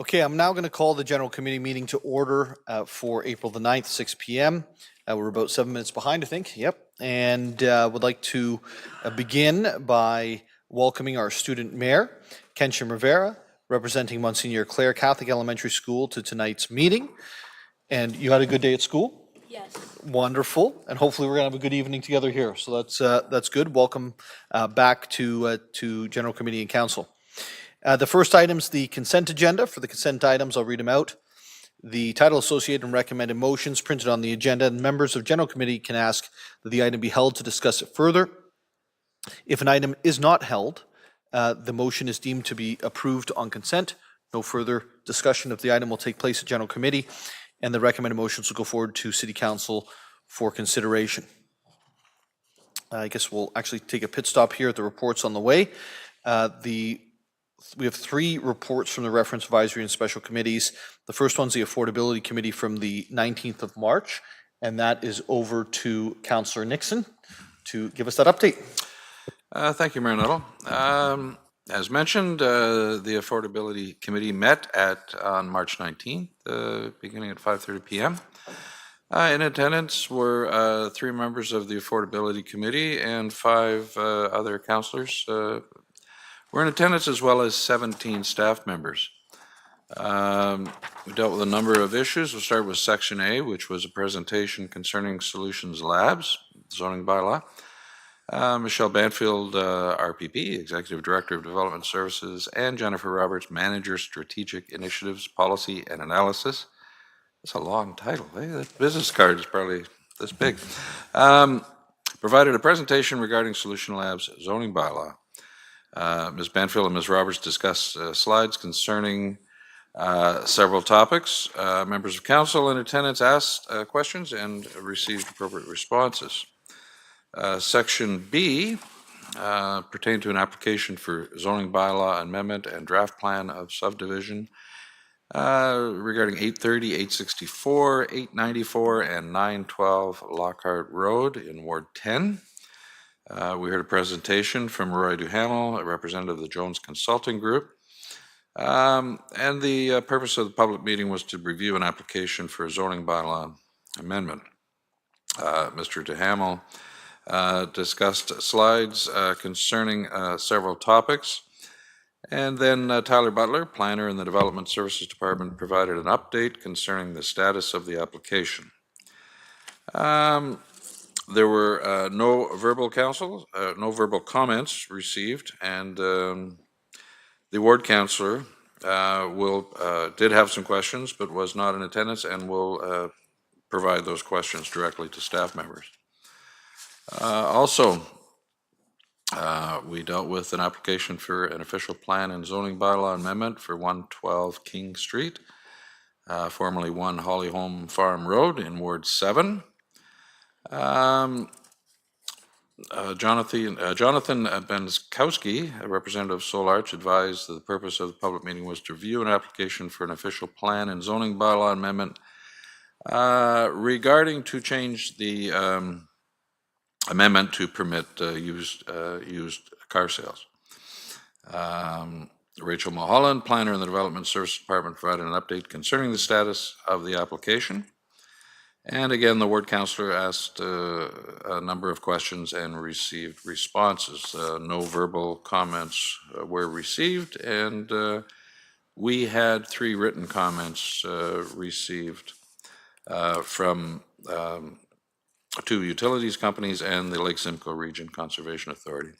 Okay, I'm now going to call the General Committee meeting to order for April the 9th, 6 p.m. We're about 7 minutes behind, I think. Yep. And would like to begin by welcoming our student mayor, Kenshin Rivera, representing Monsignor Clare Catholic Elementary School, to tonight's meeting. And you had a good day at school? Yes. Wonderful. And hopefully we're going to have a good evening together here. So that's good. Welcome back to General Committee and Council. The first item is the consent agenda. For the consent items, I'll read them out. The title, associated and recommended motions printed on the agenda, and members of General Committee can ask that the item be held to discuss it further. If an item is not held, the motion is deemed to be approved on consent. No further discussion of the item will take place at General Committee, and the recommended motions will go forward to City Council for consideration. I guess we'll actually take a pit stop here at the reports on the way. We have 3 reports from the Reference Advisory and Special Committees. The first one's the Affordability Committee from the 19th of March, and that is over to Councillor Nixon to give us that update. Thank you, Mayor Nuttall. As mentioned, the Affordability Committee met on March 19th, beginning at 5:30 p.m. In attendance were 3 members of the Affordability Committee and 5 other councillors. We're in attendance, as well as 17 staff members. We dealt with a number of issues. We'll start with Section A, which was a presentation concerning Solutions Labs, zoning bylaw. Michelle Banfield, RPP, Executive Director of Development Services, and Jennifer Roberts, Manager, Strategic Initiatives, Policy and Analysis. That's a long title. Hey, that business card is probably this big. Provided a presentation regarding Solution Labs zoning bylaw. Ms. Banfield and Ms. Roberts discussed slides concerning several topics. Members of council in attendance asked questions and received appropriate responses. Section B pertained to an application for zoning bylaw amendment and draft plan of subdivision regarding 830, 864, 894, and 912 Lockhart Road in Ward 10. We heard a presentation from Roy Duhamel, a representative of the Jones Consulting Group. And the purpose of the public meeting was to review an application for a zoning bylaw amendment. Mr. Duhamel discussed slides concerning several topics. And then Tyler Butler, planner in the Development Services Department, provided an update concerning the status of the application. There were no verbal comments received, and the ward councillor did have some questions, but was not in attendance, and will provide those questions directly to staff members. Also, we dealt with an application for an official plan and zoning bylaw amendment for 112 King Street, formerly 1 Hollyholm Farm Road in Ward 7. Jonathan Benskowski, a representative of Soul Arch, advised that the purpose of the public meeting was to review an application for an official plan and zoning bylaw amendment regarding to change the amendment to permit used car sales. Rachel Mulholland, planner in the Development Services Department, provided an update concerning the status of the application. And again, the ward councillor asked a number of questions and received responses. No verbal comments were received, and we had 3 written comments received from 2 utilities companies and the Lake Simcoe Region Conservation Authority.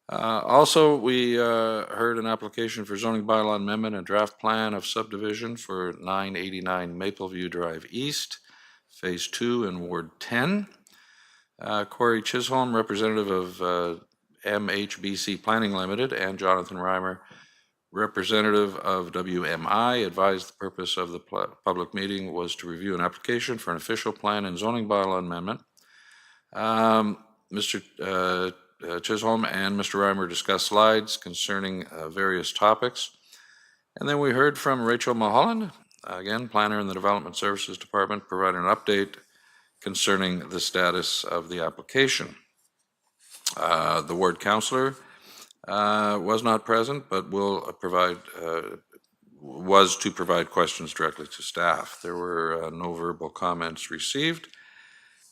Also, we heard an application for zoning bylaw amendment and draft plan of subdivision for 989 Mapleview Drive East, Phase 2 in Ward 10. Corey Chisholm, representative of MHBC Planning Limited, and Jonathan Reimer, representative of WMI, advised the purpose of the public meeting was to review an application for an official plan and zoning bylaw amendment. Mr. Chisholm and Mr. Reimer discussed slides concerning various topics. And then we heard from Rachel Mulholland, again, planner in the Development Services Department, providing an update concerning the status of the application. The ward councillor was not present, but will provide was to provide questions directly to staff. There were no verbal comments received,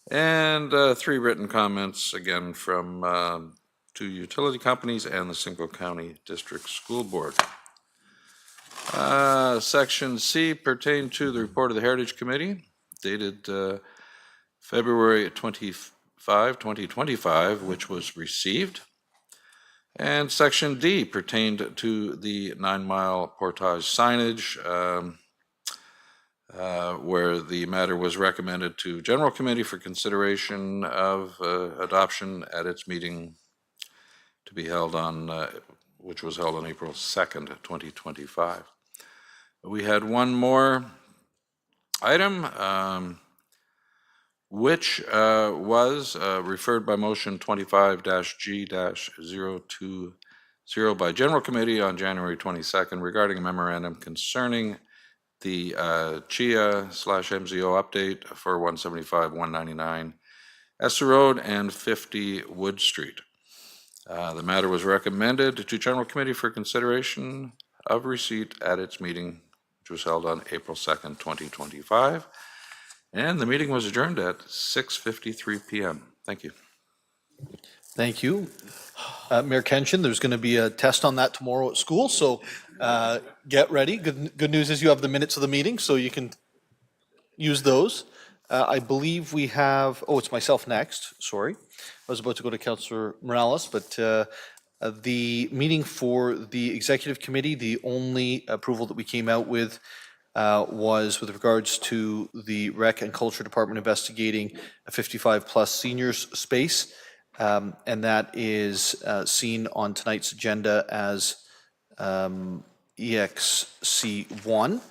and 3 written comments, again, from 2 utility companies and the Simcoe County District School Board. Section C pertained to the report of the Heritage Committee, dated February 25, 2025, which was received. And Section D pertained to the 9-mile portage signage, where the matter was recommended to General Committee for consideration of adoption at its meeting to be held on, which was held on April 2nd, 2025. We had one more item, which was referred by motion 25-G-020 by General Committee on January 22nd regarding a memorandum concerning the CHIA/MZO update for 175-199 Esser Road and 50 Wood Street. The matter was recommended to General Committee for consideration of receipt at its meeting, which was held on April 2nd, 2025. And the meeting was adjourned at 6:53 p.m. Thank you. Thank you. Mayor Kenshin, there's going to be a test on that tomorrow at school, so get ready. Good news is you have the minutes of the meeting, so you can use those. I believe we have, it's myself next, sorry. I was about to go to Councillor Morales, but the meeting for the Executive Committee, the only approval that we came out with was with regards to the Rec and Culture Department investigating a 55-plus seniors space, and that is seen on tonight's agenda as EXC1.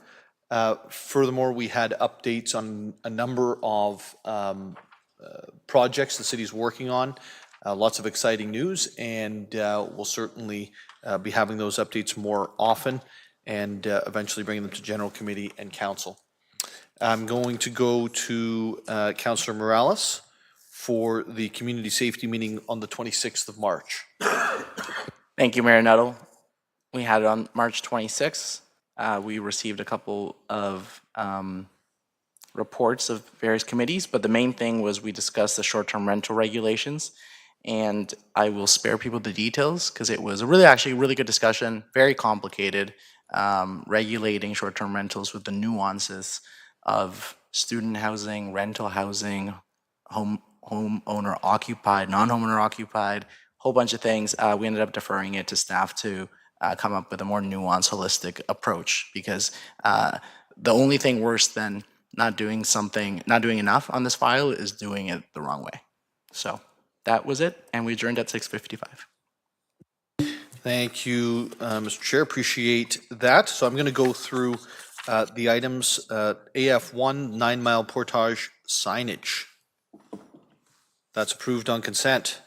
Furthermore, we had updates on a number of projects the city's working on, lots of exciting news, and we'll certainly be having those updates more often and eventually bringing them to General Committee and Council. I'm going to go to Councillor Morales for the community safety meeting on the 26th of March. Thank you, Mayor Nuttall. We had it on March 26th. We received a couple of reports of various committees, but the main thing was we discussed the short-term rental regulations, and I will spare people the details because it was actually a really good discussion, very complicated, regulating short-term rentals with the nuances of student housing, rental housing, homeowner occupied, non-homeowner occupied, whole bunch of things. We ended up deferring it to staff to come up with a more nuanced, holistic approach, because the only thing worse than not doing enough on this file is doing it the wrong way. So that was it, and we adjourned at 6:55. Thank you, Mr. Chair. Appreciate that. So I'm going to go through the items. AF1, 9-mile portage signage. That's approved on consent.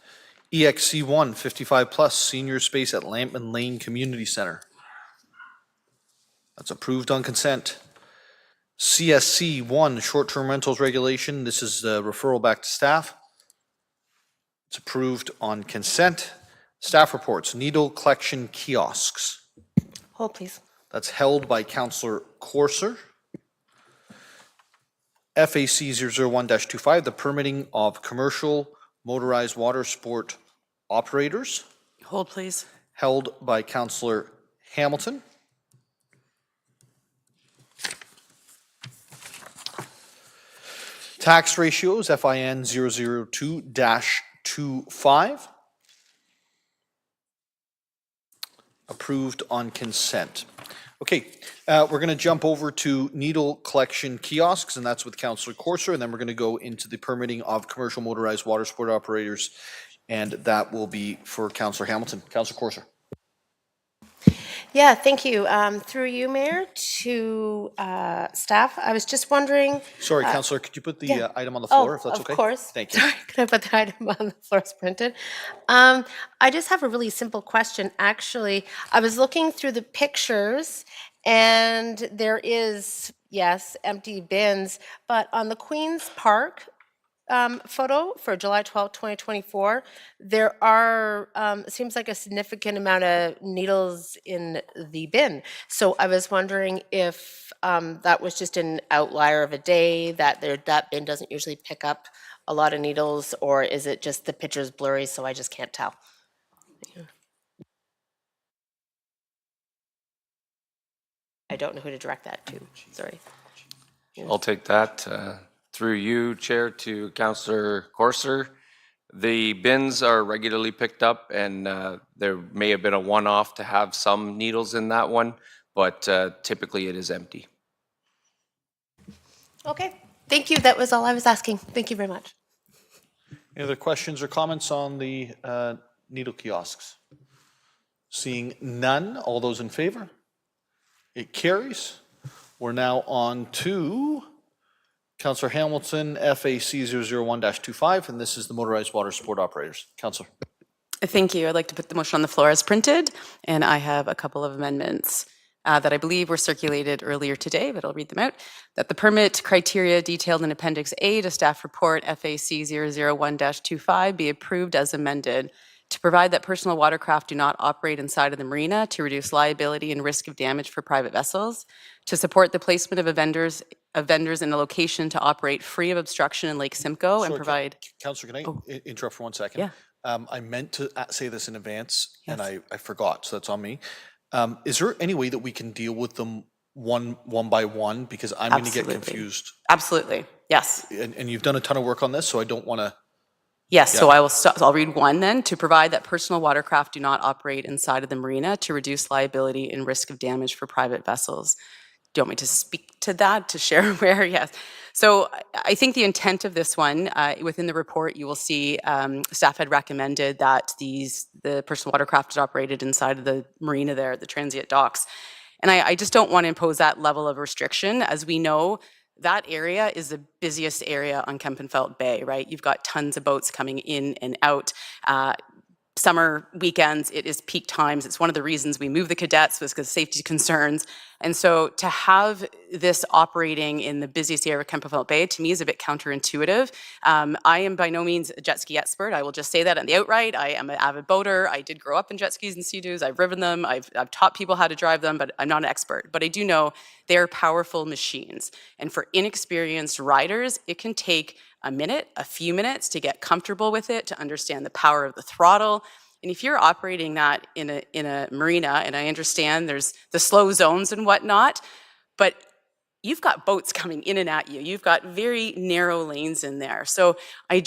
EXC1, 55-plus senior space at Lampman Lane Community Center. That's approved on consent. CSC1, short-term rentals regulation. This is referral back to staff. It's approved on consent. Staff reports, needle collection kiosks. Hold, please. That's held by Councillor Corser. FAC 001-25, the permitting of commercial motorized water sport operators. Hold, please. Held by Councillor Hamilton. Tax ratios, FIN 002-25. Approved on consent. Okay, we're going to jump over to needle collection kiosks, and that's with Councillor Corser, and then we're going to go into the permitting of commercial motorized water sport operators, and that will be for Councillor Hamilton. Councillor Corser. Yeah, thank you. Through you, Mayor, to staff, I was just wondering. Sorry, Councillor, could you put the item on the floor, if that's okay? Of course. Thank you. Sorry, could I put the item on the floor as printed? I just have a really simple question, actually. I was looking through the pictures, and there is, yes, empty bins, but on the Queen's Park photo for July 12th, 2024, there are, it seems like a significant amount of needles in the bin. So I was wondering if that was just an outlier of a day, that that bin doesn't usually pick up a lot of needles, or is it just the picture's blurry, so I just can't tell? I don't know who to direct that to, sorry. I'll take that through you, Chair, to Councillor Corser. The bins are regularly picked up, and there may have been a one-off to have some needles in that one, but typically it is empty. Okay, thank you. That was all I was asking. Thank you very much. Any other questions or comments on the needle kiosks? Seeing none, all those in favor? It carries. We're now on to Councillor Hamilton, FAC 001-25, and this is the motorized water sport operators. Councillor. Thank you. I'd like to put the motion on the floor as printed, and I have a couple of amendments that I believe were circulated earlier today, but I'll read them out. That the permit criteria detailed in Appendix A to staff report FAC 001-25 be approved as amended to provide that personal watercraft do not operate inside of the marina to reduce liability and risk of damage for private vessels, to support the placement of vendors in a location to operate free of obstruction in Lake Simcoe and provide... Councillor, can I interrupt for 1 second? Yeah. I meant to say this in advance, Yes. and I forgot, so that's on me. Is there any way that we can deal with them one by one? Because I'm going to get Absolutely. confused. Absolutely, yes. And you've done a ton of work on this, so I don't want to... Yes, so I'll read one then. To provide that personal watercraft do not operate inside of the marina to reduce liability and risk of damage for private vessels. Do you want me to speak to that, to share where? Yes. So I think the intent of this one, within the report, you will see staff had recommended that the personal watercraft is operated inside of the marina there, the transient docks. And I just don't want to impose that level of restriction. As we know, that area is the busiest area on Kempenfelt Bay, right? You've got tons of boats coming in and out. Summer weekends, it is peak times. It's one of the reasons we moved the cadets was because of safety concerns. And so to have this operating in the busiest area of Kempenfelt Bay, to me, is a bit counterintuitive. I am by no means a jet ski expert. I will just say that on the outright. I am an avid boater. I did grow up in jet skis and Sea-Doos. I've ridden them. I've taught people how to drive them, but I'm not an expert. But I do know they're powerful machines. And for inexperienced riders, it can take a minute, a few minutes to get comfortable with it, to understand the power of the throttle. And if you're operating that in a marina, and I understand there's the slow zones and whatnot, but you've got boats coming in and at you. You've got very narrow lanes in there. So I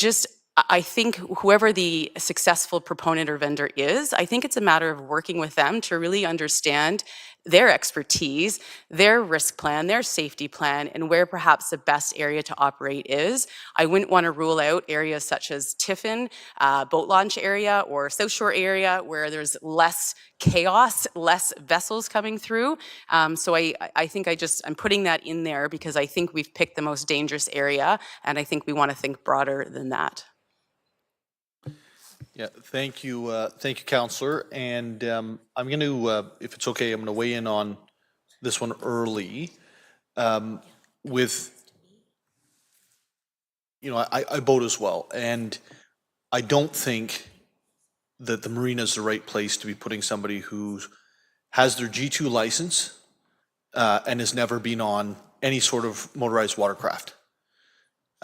think whoever the successful proponent or vendor is, I think it's a matter of working with them to really understand their expertise, their risk plan, their safety plan, and where perhaps the best area to operate is. I wouldn't want to rule out areas such as Tiffin, boat launch area, or South Shore area where there's less chaos, less vessels coming through. So I think I'm putting that in there because I think we've picked the most dangerous area, and I think we want to think broader than that. Yeah, thank you, Councillor. And I'm going to, if it's okay, I'm going to weigh in on this one early. With, I boat as well, and I don't think that the marina is the right place to be putting somebody who has their G2 license and has never been on any sort of motorized watercraft.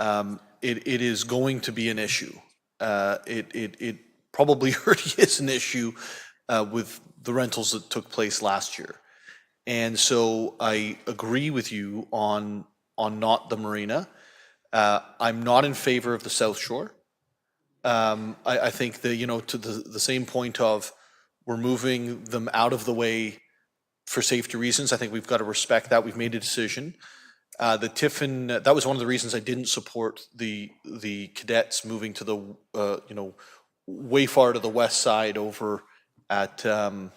It is going to be an issue. It probably already is an issue with the rentals that took place last year. And so I agree with you on not the marina. I'm not in favor of the South Shore. I think that, to the same point of we're moving them out of the way for safety reasons, I think we've got to respect that. We've made a decision. The Tiffin, that was one of the reasons I didn't support the cadets moving to the, way far to the west side over at, I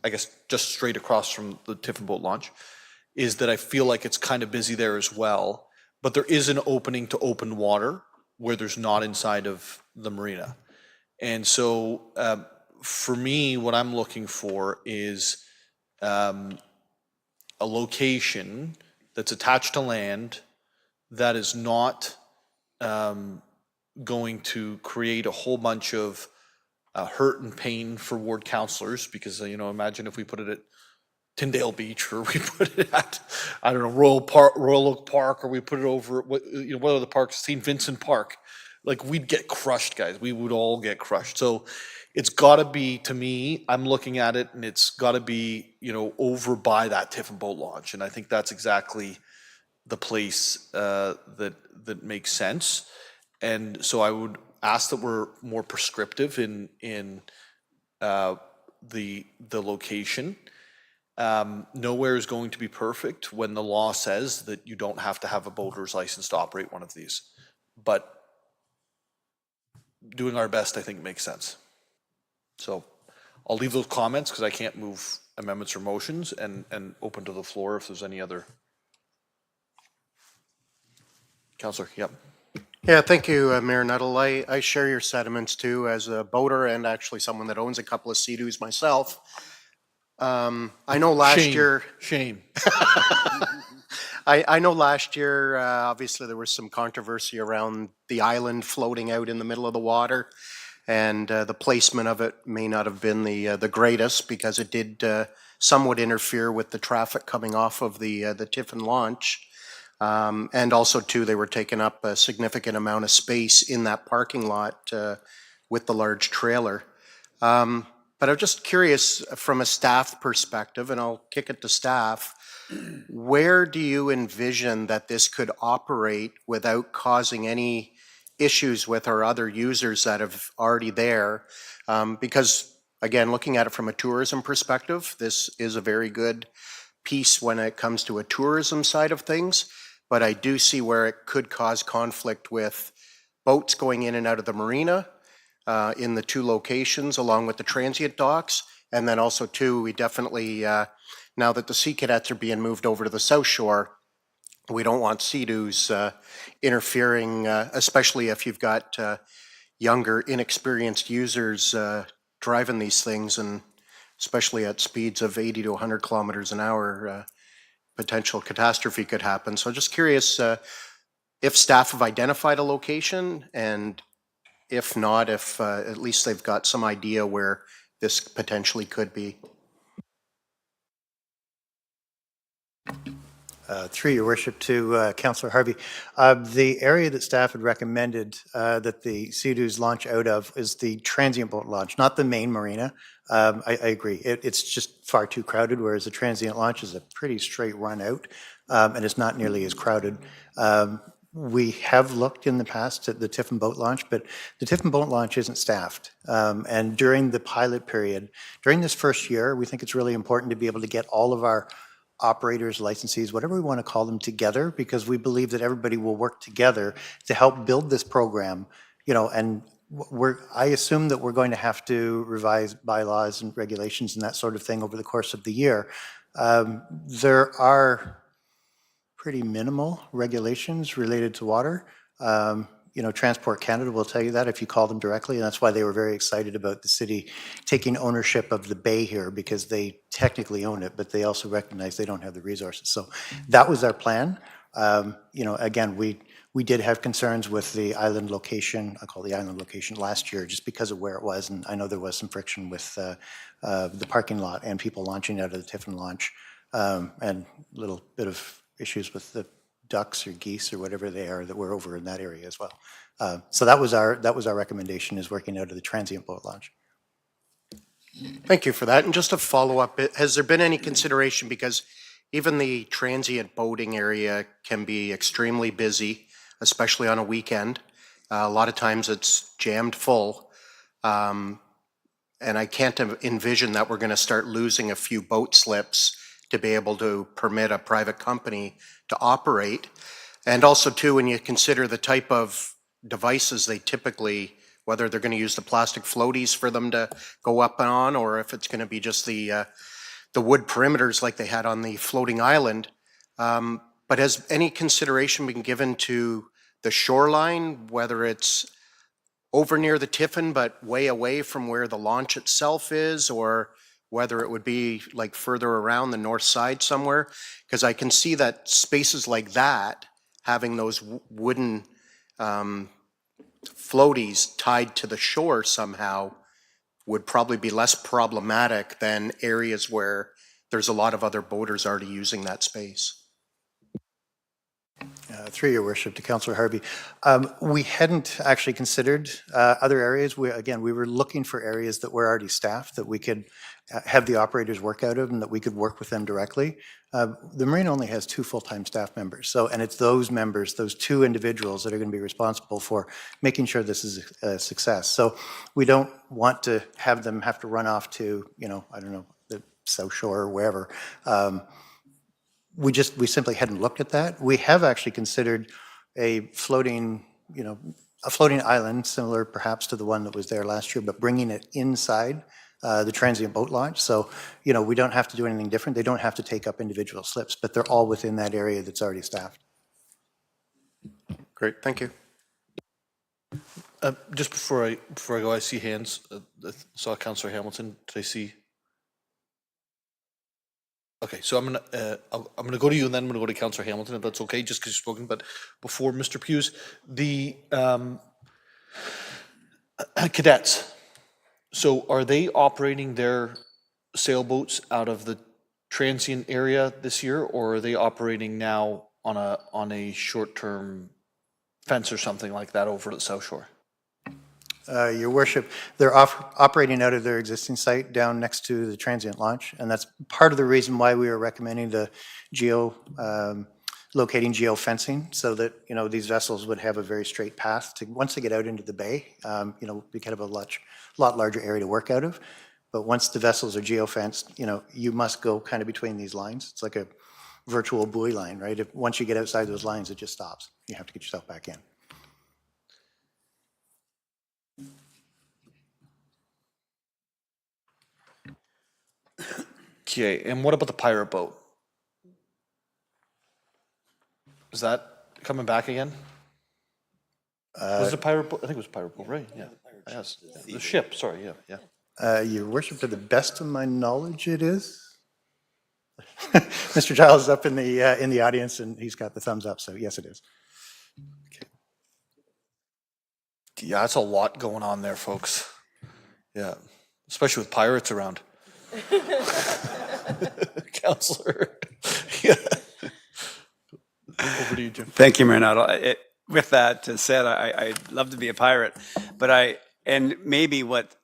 guess, just straight across from the Tiffin boat launch, is that I feel like it's kind of busy there as well. But there is an opening to open water where there's not inside of the marina. And so for me, what I'm looking for is a location that's attached to land that is not going to create a whole bunch of hurt and pain for ward councillors, because, imagine if we put it at Tyndale Beach, or we put it at, I don't know, Royal Oak Park, or we put it over, what are the parks, St. Vincent Park. Like, we'd get crushed, guys. We would all get crushed. So it's got to be, to me, I'm looking at it, and it's got to be, over by that Tiffin boat launch. And I think that's exactly the place that makes sense. And so I would ask that we're more prescriptive in the location. Nowhere is going to be perfect when the law says that you don't have to have a boater's license to operate one of these. But doing our best, I think, makes sense. So I'll leave those comments because I can't move amendments or motions, and open to the floor if there's any other. Councillor, yep. Yeah, thank you, Mayor Nuttall. I share your sentiments too, as a boater and actually someone that owns a couple of Sea-Doos myself. I know last year. Shame. I know last year, obviously there was some controversy around the island floating out in the middle of the water, and the placement of it may not have been the greatest, because it did somewhat interfere with the traffic coming off of the Tiffin launch. And also too, they were taking up a significant amount of space in that parking lot with the large trailer. But I'm just curious from a staff perspective, and I'll kick it to staff, where do you envision that this could operate without causing any issues with our other users that have already there? Because again, looking at it from a tourism perspective, this is a very good piece when it comes to a tourism side of things, but I do see where it could cause conflict with boats going in and out of the marina in the two locations, along with the transient docks. And then also too, we definitely, now that the Sea Cadets are being moved over to the South Shore, we don't want Sea-Doos interfering, especially if you've got younger, inexperienced users driving these things, and especially at speeds of 80 to 100 kilometers an hour, potential catastrophe could happen. So just curious if staff have identified a location, and if not, if at least they've got some idea where this potentially could be. Through your worship to Councillor Harvey, the area that staff had recommended that the Sea-Doos launch out of is the transient boat launch, not the main marina. I agree. It's just far too crowded, whereas the transient launch is a pretty straight run out, and it's not nearly as crowded. We have looked in the past at the Tiffin boat launch, but the Tiffin boat launch isn't staffed. And during the pilot period, during this first year, we think it's really important to be able to get all of our operators, licensees, whatever we want to call them, together, because we believe that everybody will work together to help build this program, and I assume that we're going to have to revise bylaws and regulations and that sort of thing over the course of the year. There are pretty minimal regulations related to water. Transport Canada will tell you that if you call them directly, and that's why they were very excited about the city taking ownership of the bay here, because they technically own it, but they also recognize they don't have the resources. So that was our plan. Again, we did have concerns with the island location, I call the island location, last year, just because of where it was, and I know there was some friction with the parking lot and people launching out of the Tiffin launch, and a little bit of issues with the ducks or geese or whatever they are that were over in that area as well. So that was our recommendation, is working out of the transient boat launch. Thank you for that. And just to follow up, has there been any consideration, because even the transient boating area can be extremely busy, especially on a weekend. A lot of times it's jammed full. And I can't envision that we're going to start losing a few boat slips to be able to permit a private company to operate. And also too, when you consider the type of devices they typically, whether they're going to use the plastic floaties for them to go up and on, or if it's going to be just the wood perimeters like they had on the floating island. But has any consideration been given to the shoreline, whether it's over near the Tiffin but way away from where the launch itself is, or whether it would be like further around the north side somewhere? Because I can see that spaces like that, having those wooden floaties tied to the shore somehow would probably be less problematic than areas where there's a lot of other boaters already using that space. Through your worship to Councillor Harvey, we hadn't actually considered other areas. We were looking for areas that were already staffed, that we could have the operators work out of and that we could work with them directly. The marina only has 2 full-time staff members, and it's those members, those 2 individuals that are going to be responsible for making sure this is a success. So we don't want to have them have to run off to, I don't know, the South Shore or wherever. We simply hadn't looked at that. We have actually considered a floating island, similar perhaps to the one that was there last year, but bringing it inside the transient boat launch. So, we don't have to do anything different. They don't have to take up individual slips, but they're all within that area that's already staffed. Great, thank you. Just before I go, I see hands. I saw Councillor Hamilton. Did I see? Okay, so I'm gonna go to you, and then I'm gonna go to Councillor Hamilton, if that's okay, just because you've spoken. But before Mr. Hughes, the cadets. So are they operating their sailboats out of the transient area this year, or are they operating now on a short-term fence or something like that over at the South Shore? Your worship, they're operating out of their existing site down next to the transient launch, and that's part of the reason why we are recommending the locating geofencing, so that these vessels would have a very straight path to, once they get out into the bay, we could have a lot larger area to work out of. But once the vessels are geofenced, you must go kind of between these lines. It's like a virtual buoy line, right? Once you get outside those lines, it just stops. You have to get yourself back in. Okay, and what about the pirate boat? Is that coming back again? Was it a pirate boat? I think it was a pirate boat, right? Yeah. Yes. The ship, sorry, yeah. Your worship, to the best of my knowledge, it is. Mr. Giles is up in the audience, and he's got the thumbs up, so yes, it is. Okay. Yeah, that's a lot going on there, folks. Yeah, especially with pirates around. Councillor. Yeah. Over to you, Jim. Thank you, Marinado. With that said, I'd love to be a pirate, but and maybe what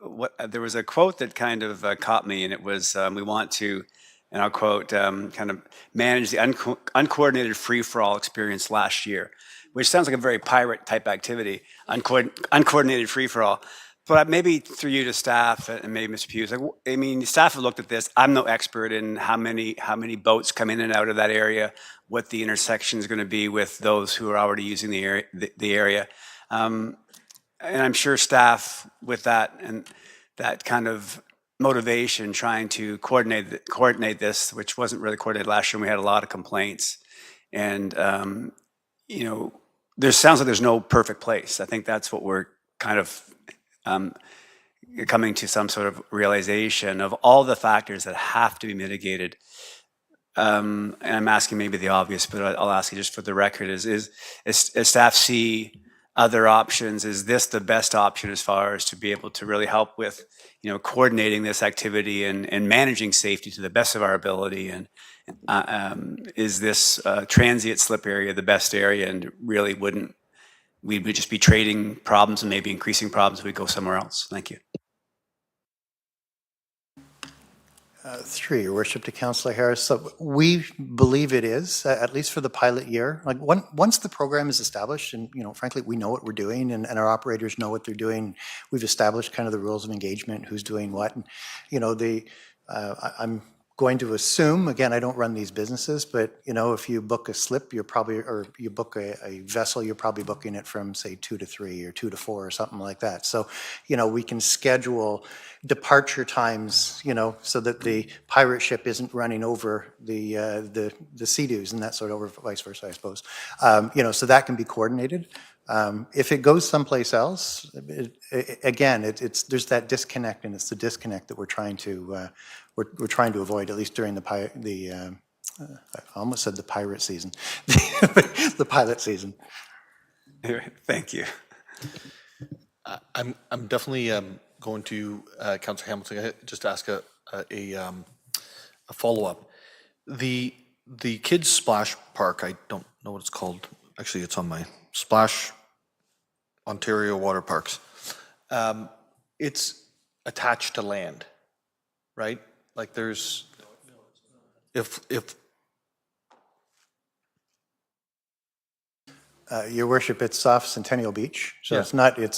there was a quote that kind of caught me, and it was, we want to, and I'll quote, kind of manage the uncoordinated free-for-all experience last year, which sounds like a very pirate type activity, uncoordinated free-for-all. But maybe through you to staff and maybe Mr. Hughes, I mean, staff have looked at this. I'm no expert in how many boats come in and out of that area, what the intersection is going to be with those who are already using the area. And I'm sure staff with that and that kind of motivation trying to coordinate this, which wasn't really coordinated last year, and we had a lot of complaints. And, there sounds like there's no perfect place. I think that's what we're kind of coming to some sort of realization of all the factors that have to be mitigated. And I'm asking maybe the obvious, but I'll ask you just for the record, is staff see other options? Is this the best option as far as to be able to really help with, coordinating this activity and managing safety to the best of our ability? And is this transient slip area the best area, and really we would just be trading problems and maybe increasing problems if we go somewhere else? Thank you. Through your worship to Councillor Harris, so we believe it is, at least for the pilot year. Like once the program is established, and frankly, we know what we're doing, and our operators know what they're doing. We've established kind of the rules of engagement, who's doing what, and I'm going to assume, again, I don't run these businesses, but if you book a slip, you book a vessel, you're probably booking it from, say, 2 to 3 or 2 to 4 or something like that. So, we can schedule departure times, so that the pirate ship isn't running over the Sea-Doos and that sort of, or vice versa, I suppose. So that can be coordinated. If it goes someplace else, there's that disconnect, and it's the disconnect that we're trying to avoid, at least during I almost said the pirate season, the pilot season. Thank you. I'm definitely going to Councillor Hamilton just ask a follow-up. The kids splash park, I don't know what it's called. Actually, it's on my Splash Ontario Water Parks. It's attached to land, right? Like there's if Your worship, it's off Centennial Beach, so Yeah. it's not, you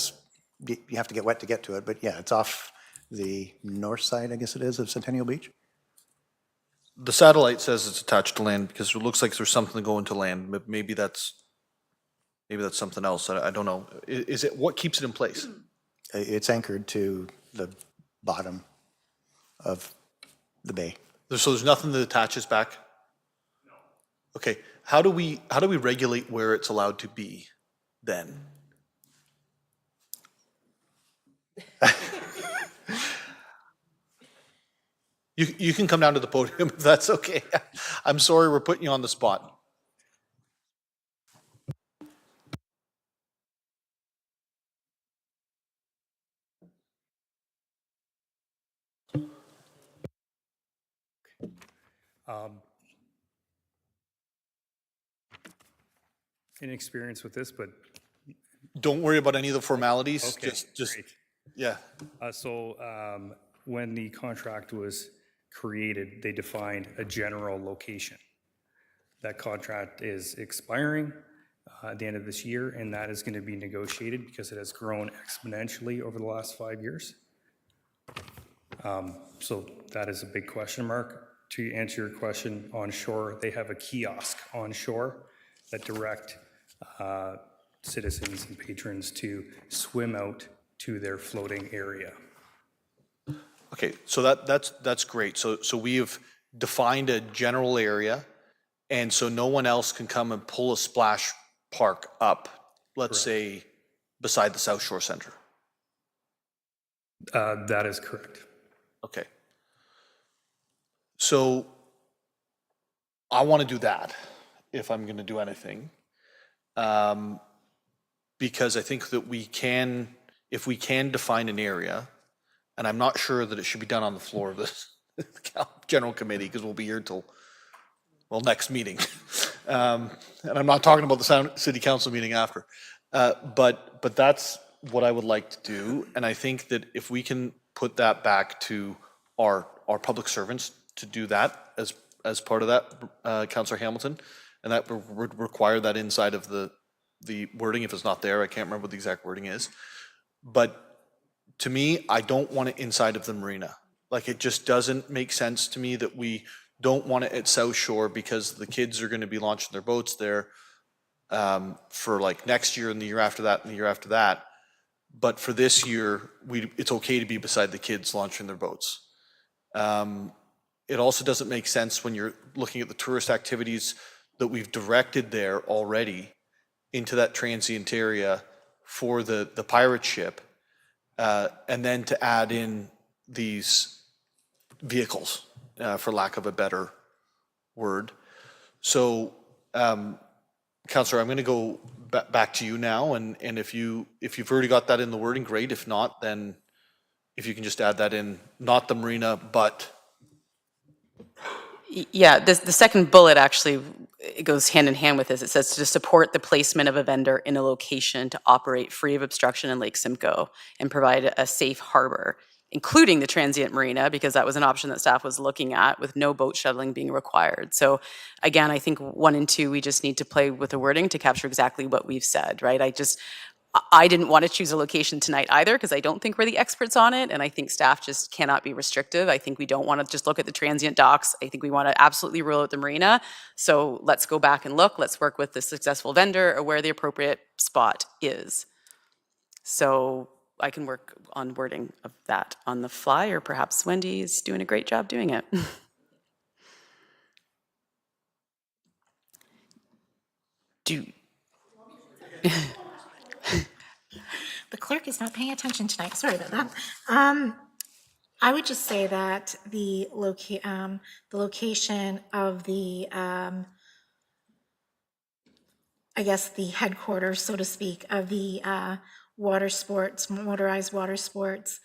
have to get wet to get to it, but yeah, it's off the north side, I guess it is, of Centennial Beach. the satellite says it's attached to land because it looks like there's something going to land, but maybe that's something else. I don't know. Is it what keeps it in place? It's anchored to the bottom of the bay. So there's nothing that attaches back? No. Okay. How do we regulate where it's allowed to be then? You can come down to the podium if that's okay. I'm sorry we're putting you on the spot. Inexperience with this, but Don't worry about any of the formalities. okay, Just great. yeah. When the contract was created, they defined a general location. That contract is expiring at the end of this year, and that is going to be negotiated because it has grown exponentially over the last 5 years. So that is a big question mark. To answer your question, on shore, they have a kiosk on shore that direct citizens and patrons to swim out to their floating area. Okay, so that's great. So we have defined a general area, and so no one else can come and pull a splash park up, let's say, beside the South Shore Center. That is correct. Okay. So I want to do that if I'm going to do anything. Because I think that if we can define an area, and I'm not sure that it should be done on the floor of this general committee because we'll be here till, well, next meeting. And I'm not talking about the city council meeting after. But that's what I would like to do. And I think that if we can put that back to our public servants to do that as part of that, Councillor Hamilton, and that would require that inside of the wording. If it's not there, I can't remember what the exact wording is. But to me, I don't want it inside of the marina. Like, it just doesn't make sense to me that we don't want it at South Shore because the kids are going to be launching their boats there for like next year and the year after that and the year after that. But for this year, it's okay to be beside the kids launching their boats. It also doesn't make sense when you're looking at the tourist activities that we've directed there already into that transient area for the pirate ship, and then to add in these vehicles, for lack of a better word. So, Councillor, I'm going to go back to you now, and if you've already got that in the wording, great. If not, then if you can just add that in, not the marina, but. Yeah, the second bullet actually, it goes hand in hand with this. It says to support the placement of a vendor in a location to operate free of obstruction in Lake Simcoe and provide a safe harbor, including the transient marina, because that was an option that staff was looking at with no boat shuttling being required. So again, I think 1 and 2, we just need to play with the wording to capture exactly what we've said, right? I didn't want to choose a location tonight either because I don't think we're the experts on it, and I think staff just cannot be restrictive. I think we don't want to just look at the transient docks. I think we want to absolutely rule out the marina. So let's go back and look. Let's work with the successful vendor or where the appropriate spot is. So I can work on wording of that on the fly, or perhaps Wendy's doing a great job doing it. The clerk is not paying attention tonight. Sorry about that. I would just say that the location of the, I guess the headquarters, so to speak, of the water sports, motorized water sports,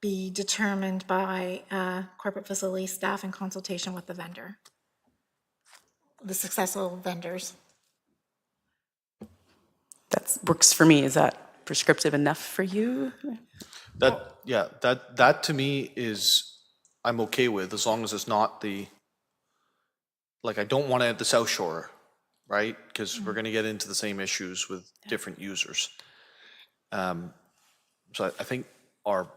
be determined by corporate facility staff in consultation with the vendor, the successful vendors. That works for me. Is that prescriptive enough for you? That to me is, I'm okay with, as long as it's not the, like, I don't want to add the South Shore, right? Because we're going to get into the same issues with different users. So I think our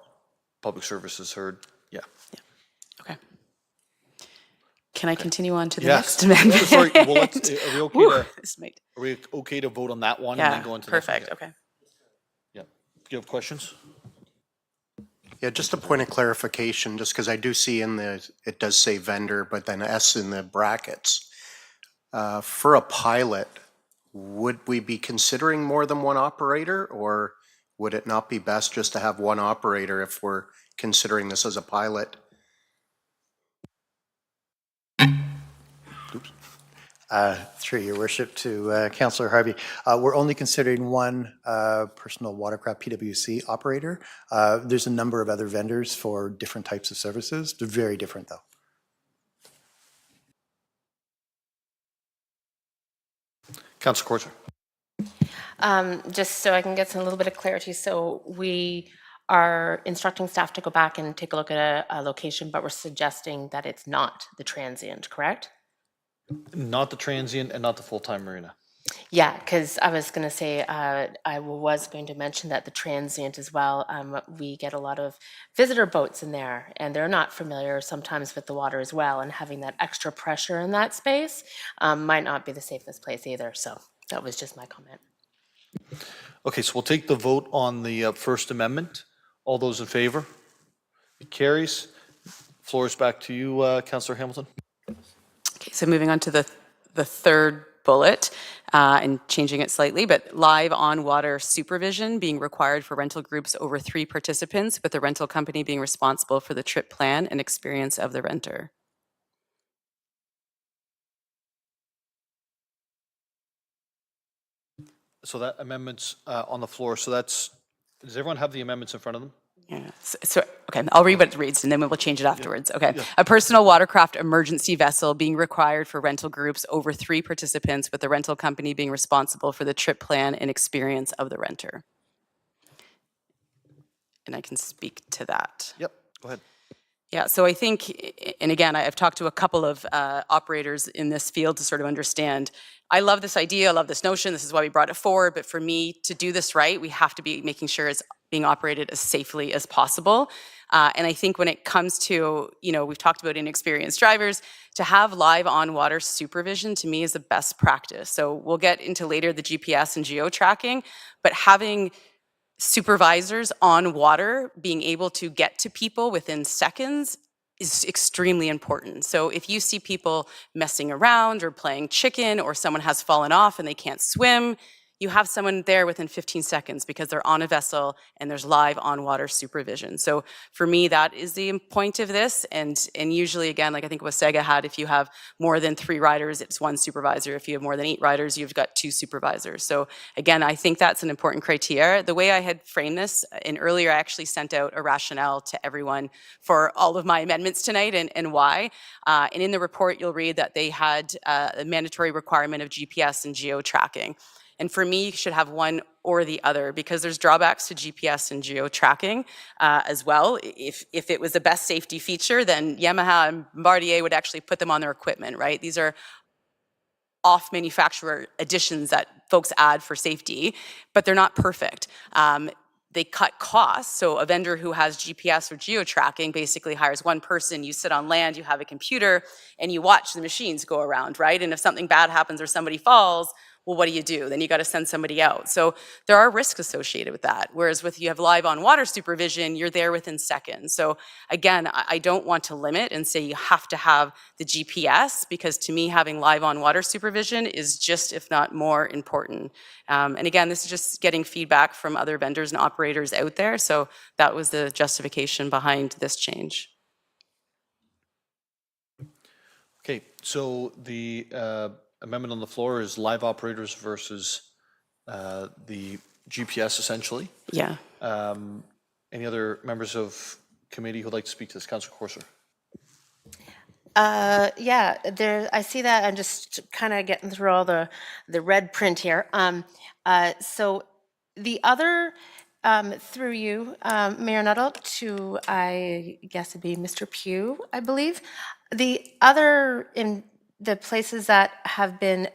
public services heard, yeah. Okay. Can I continue on to the Yes. next amendment? Sorry, well, let's, are we okay Whew, to, this might, are we okay to vote on that one and then yeah, go into the next one? perfect, okay. Yeah. Do you have questions? Yeah, just a point of clarification, just because I do see it does say vendor, but then S in the brackets. For a pilot, would we be considering more than one operator, or would it not be best just to have one operator if we're considering this as a pilot? Through your worship to Councillor Harvey, we're only considering one personal watercraft PWC operator. There's a number of other vendors for different types of services. They're very different, though. Councillor Corser. Just so I can get a little bit of clarity, so we are instructing staff to go back and take a look at a location, but we're suggesting that it's not the transient, correct? Not the transient and not the full-time marina. Yeah, because I was going to say, I was going to mention that the transient as well, we get a lot of visitor boats in there, and they're not familiar sometimes with the water as well, and having that extra pressure in that space might not be the safest place either. So that was just my comment. Okay, so we'll take the vote on the First Amendment. All those in favor? It carries. Floor is back to you, Councillor Hamilton. Okay, so moving on to the third bullet and changing it slightly, but live on-water supervision being required for rental groups over 3 participants, with the rental company being responsible for the trip plan and experience of the renter. So that amendment's on the floor. So that's, does everyone have the amendments in front of them? Yeah. So, okay, I'll read what it reads and then we'll change it afterwards. Okay. A personal watercraft emergency vessel being required for rental groups over 3 participants, with the rental company being responsible for the trip plan and experience of the renter. And I can speak to that. Yep, go ahead. Yeah, so I think, and again, I've talked to a couple of operators in this field to sort of understand, I love this idea, I love this notion, this is why we brought it forward, but for me to do this right, we have to be making sure it's being operated as safely as possible. And I think when it comes to, we've talked about inexperienced drivers, to have live on-water supervision to me is the best practice. So we'll get into later the GPS and geo-tracking, but having supervisors on water being able to get to people within seconds is extremely important. So if you see people messing around or playing chicken, or someone has fallen off and they can't swim, you have someone there within 15 seconds because they're on a vessel and there's live on-water supervision. So for me, that is the point of this. And usually, again, like I think Wasaga had, if you have more than 3 riders, it's 1 supervisor. If you have more than 8 riders, you've got 2 supervisors. So again, I think that's an important criteria. The way I had framed this, and earlier I actually sent out a rationale to everyone for all of my amendments tonight and why. And in the report, you'll read that they had a mandatory requirement of GPS and geo-tracking. And for me, you should have one or the other, because there's drawbacks to GPS and geo-tracking as well. If it was the best safety feature, then Yamaha and Bombardier would actually put them on their equipment, right? These are off-manufacturer additions that folks add for safety, but they're not perfect. They cut costs. So a vendor who has GPS or geo-tracking basically hires one person, you sit on land, you have a computer, and you watch the machines go around, right? And if something bad happens or somebody falls, well, what do? Then you got to send somebody out. So there are risks associated with that. Whereas with you have live on water supervision, you're there within seconds. So again, I don't want to limit and say you have to have the GPS, because to me, having live on water supervision is just, if not more, important. And again, this is just getting feedback from other vendors and operators out there. So that was the justification behind this change. Okay, so the amendment on the floor is live operators versus the GPS essentially. Yeah. Any other members of committee who'd like to speak to this? Councillor Corser. Yeah, there, I see that. I'm just kind of getting through all the red print here. So the other, through you, Mayor Nuttall, to, I guess it'd be Mr. Pugh, I believe. The other, in the places that have been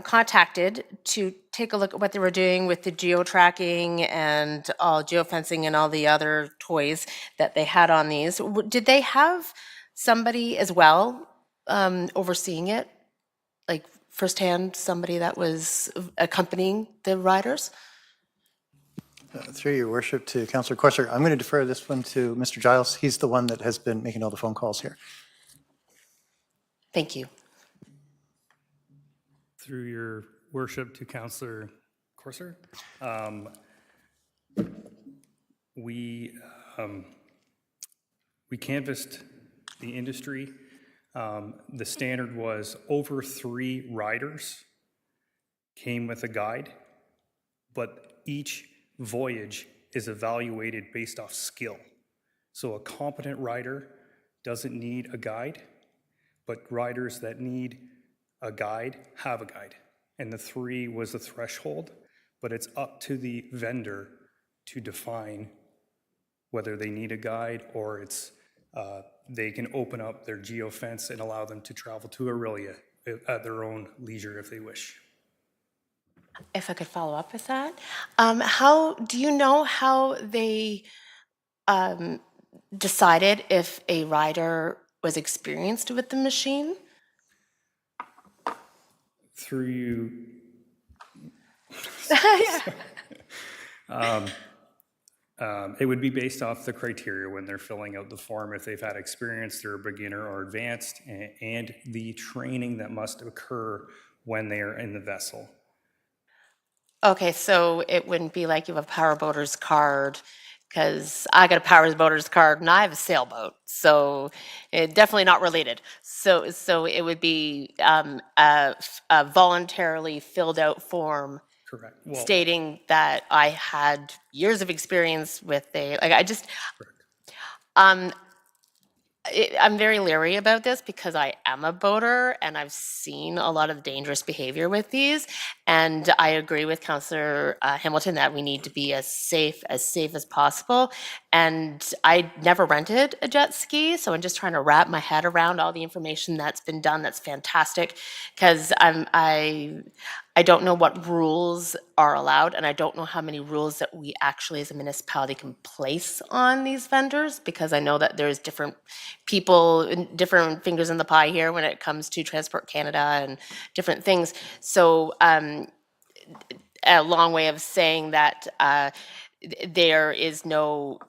contacted to take a look at what they were doing with the geo-tracking and all geofencing and all the other toys that they had on these, did they have somebody as well overseeing it? Like firsthand, somebody that was accompanying the riders? Through your worship to Councillor Corser, I'm going to defer this one to Mr. Giles. He's the one that has been making all the phone calls here. Thank you. Through your worship to Councillor Corser, we canvassed the industry. The standard was over 3 riders came with a guide, but each voyage is evaluated based off skill. So a competent rider doesn't need a guide, but riders that need a guide have a guide. And the 3 was the threshold, but it's up to the vendor to define whether they need a guide or it's they can open up their geofence and allow them to travel to Aurelia at their own leisure if they wish. If I could follow up with that, how do you know how they decided if a rider was experienced with the machine? Through you, it would be based off the criteria when they're filling out the form, if they've had experience, they're a beginner or advanced, and the training that must occur when they are in the vessel. Okay, so it wouldn't be like you have a power boater's card, because I got a power boater's card and I have a sailboat, so it definitely not related. So it would be a voluntarily filled out form. Correct. Well, Stating that I had years of experience with correct. I'm very leery about this because I am a boater and I've seen a lot of dangerous behavior with these. And I agree with Councillor Hamilton that we need to be as safe as possible. And I never rented a jet ski, so I'm just trying to wrap my head around all the information that's been done. That's fantastic, because I don't know what rules are allowed, and I don't know how many rules that we actually as a municipality can place on these vendors, because I know that there's different people, different fingers in the pie here when it comes to Transport Canada and different things. So a long way of saying that there is no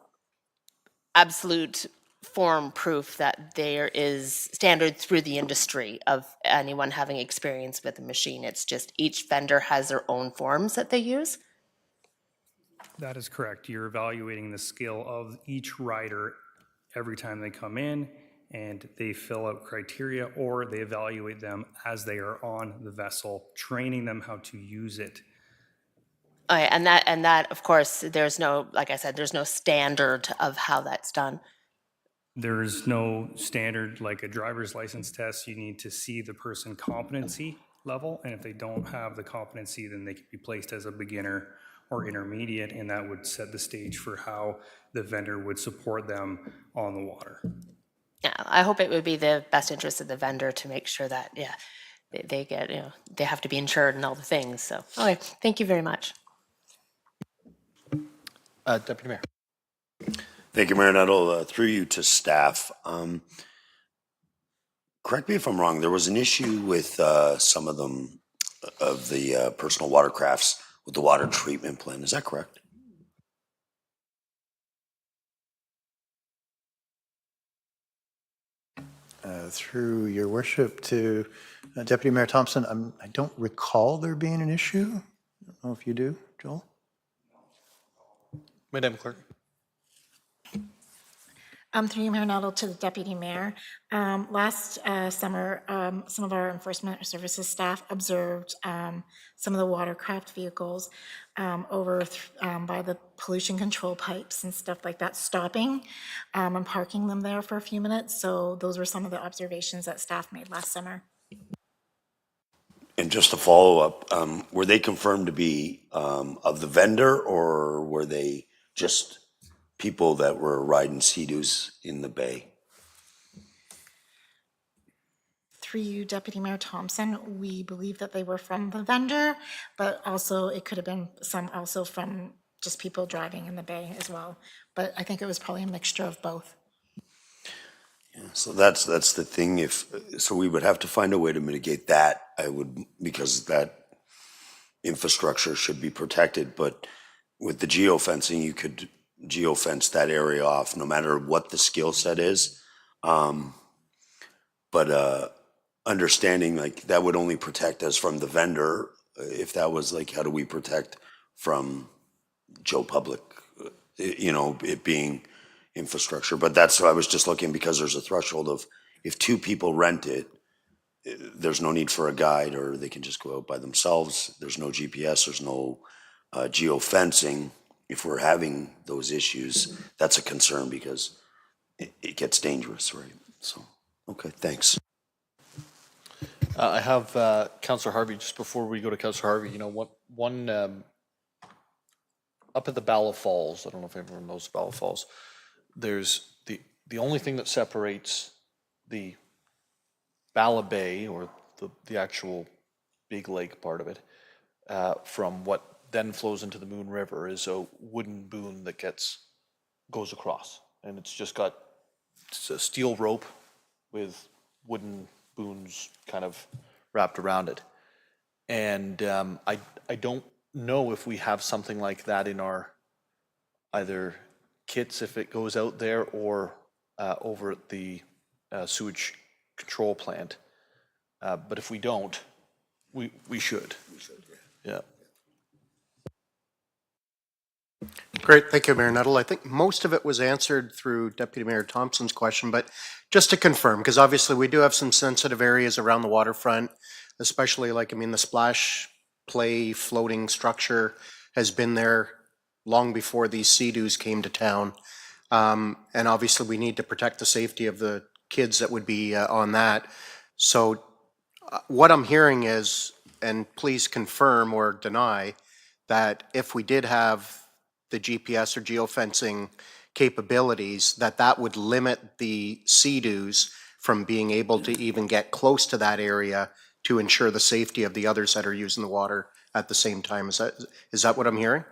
absolute form proof that there is standard through the industry of anyone having experience with a machine. It's just each vendor has their own forms that they use. That is correct. You're evaluating the skill of each rider every time they come in, and they fill out criteria, or they evaluate them as they are on the vessel, training them how to use it. And that, of course, there's no, like I said, there's no standard of how that's done. There is no standard like a driver's license test. You need to see the person competency level, and if they don't have the competency, then they can be placed as a beginner or intermediate, and that would set the stage for how the vendor would support them on the water. Yeah, I hope it would be the best interest of the vendor to make sure that, yeah, they get, they have to be insured and all the things. So, okay, thank you very much. Deputy Mayor. Thank you, Mayor Nuttall. Through you to staff. Correct me if I'm wrong, there was an issue with some of them, of the personal watercrafts with the water treatment plant. Is that correct? Through your worship to Deputy Mayor Thompson, I don't recall there being an issue. I don't know if you do, Joel? Madam Clerk. Through you, Mayor Nuttall, to the Deputy Mayor. Last summer, some of our enforcement services staff observed some of the watercraft vehicles by the pollution control pipes and stuff like that, stopping and parking them there for a few minutes. So those were some of the observations that staff made last summer. And just to follow up, were they confirmed to be of the vendor, or were they just people that were riding Sea-Doos in the bay? Through you, Deputy Mayor Thompson, we believe that they were from the vendor, but also it could have been some also from just people driving in the bay as well. But I think it was probably a mixture of both. So that's the thing. So we would have to find a way to mitigate that. Because that infrastructure should be protected. But with the geofencing, you could geofence that area off, no matter what the skill set is. But understanding like that would only protect us from the vendor. If that was like, how do we protect from Joe Public? It being infrastructure. But that's why I was just looking, because there's a threshold of if two people rent it, there's no need for a guide, or they can just go out by themselves. There's no GPS, there's no geofencing. If we're having those issues, that's a concern, because it gets dangerous, right? So, okay, thanks. I have Councillor Harvey, just before we go to Councillor Harvey, one up at the Bala Falls, I don't know if everyone knows Bala Falls, there's the only thing that separates the Bala Bay, or the actual big lake part of it, from what then flows into the Moon River, is a wooden boom that goes across. And it's a steel rope with wooden booms kind of wrapped around it. And I don't know if we have something like that in our either kits if it goes out there, or over at the sewage control plant. But if we don't, we should. Yeah. Great, thank you, Mayor Nuttall. I think most of it was answered through Deputy Mayor Thompson's question, but just to confirm, because obviously we do have some sensitive areas around the waterfront, especially the splash play floating structure has been there long before these Sea-Doos came to town. And obviously we need to protect the safety of the kids that would be on that. So what I'm hearing is, and please confirm or deny, that if we did have the GPS or geofencing capabilities, that would limit the Sea-Doos from being able to even get close to that area to ensure the safety of the others that are using the water at the same time. Is that what I'm hearing?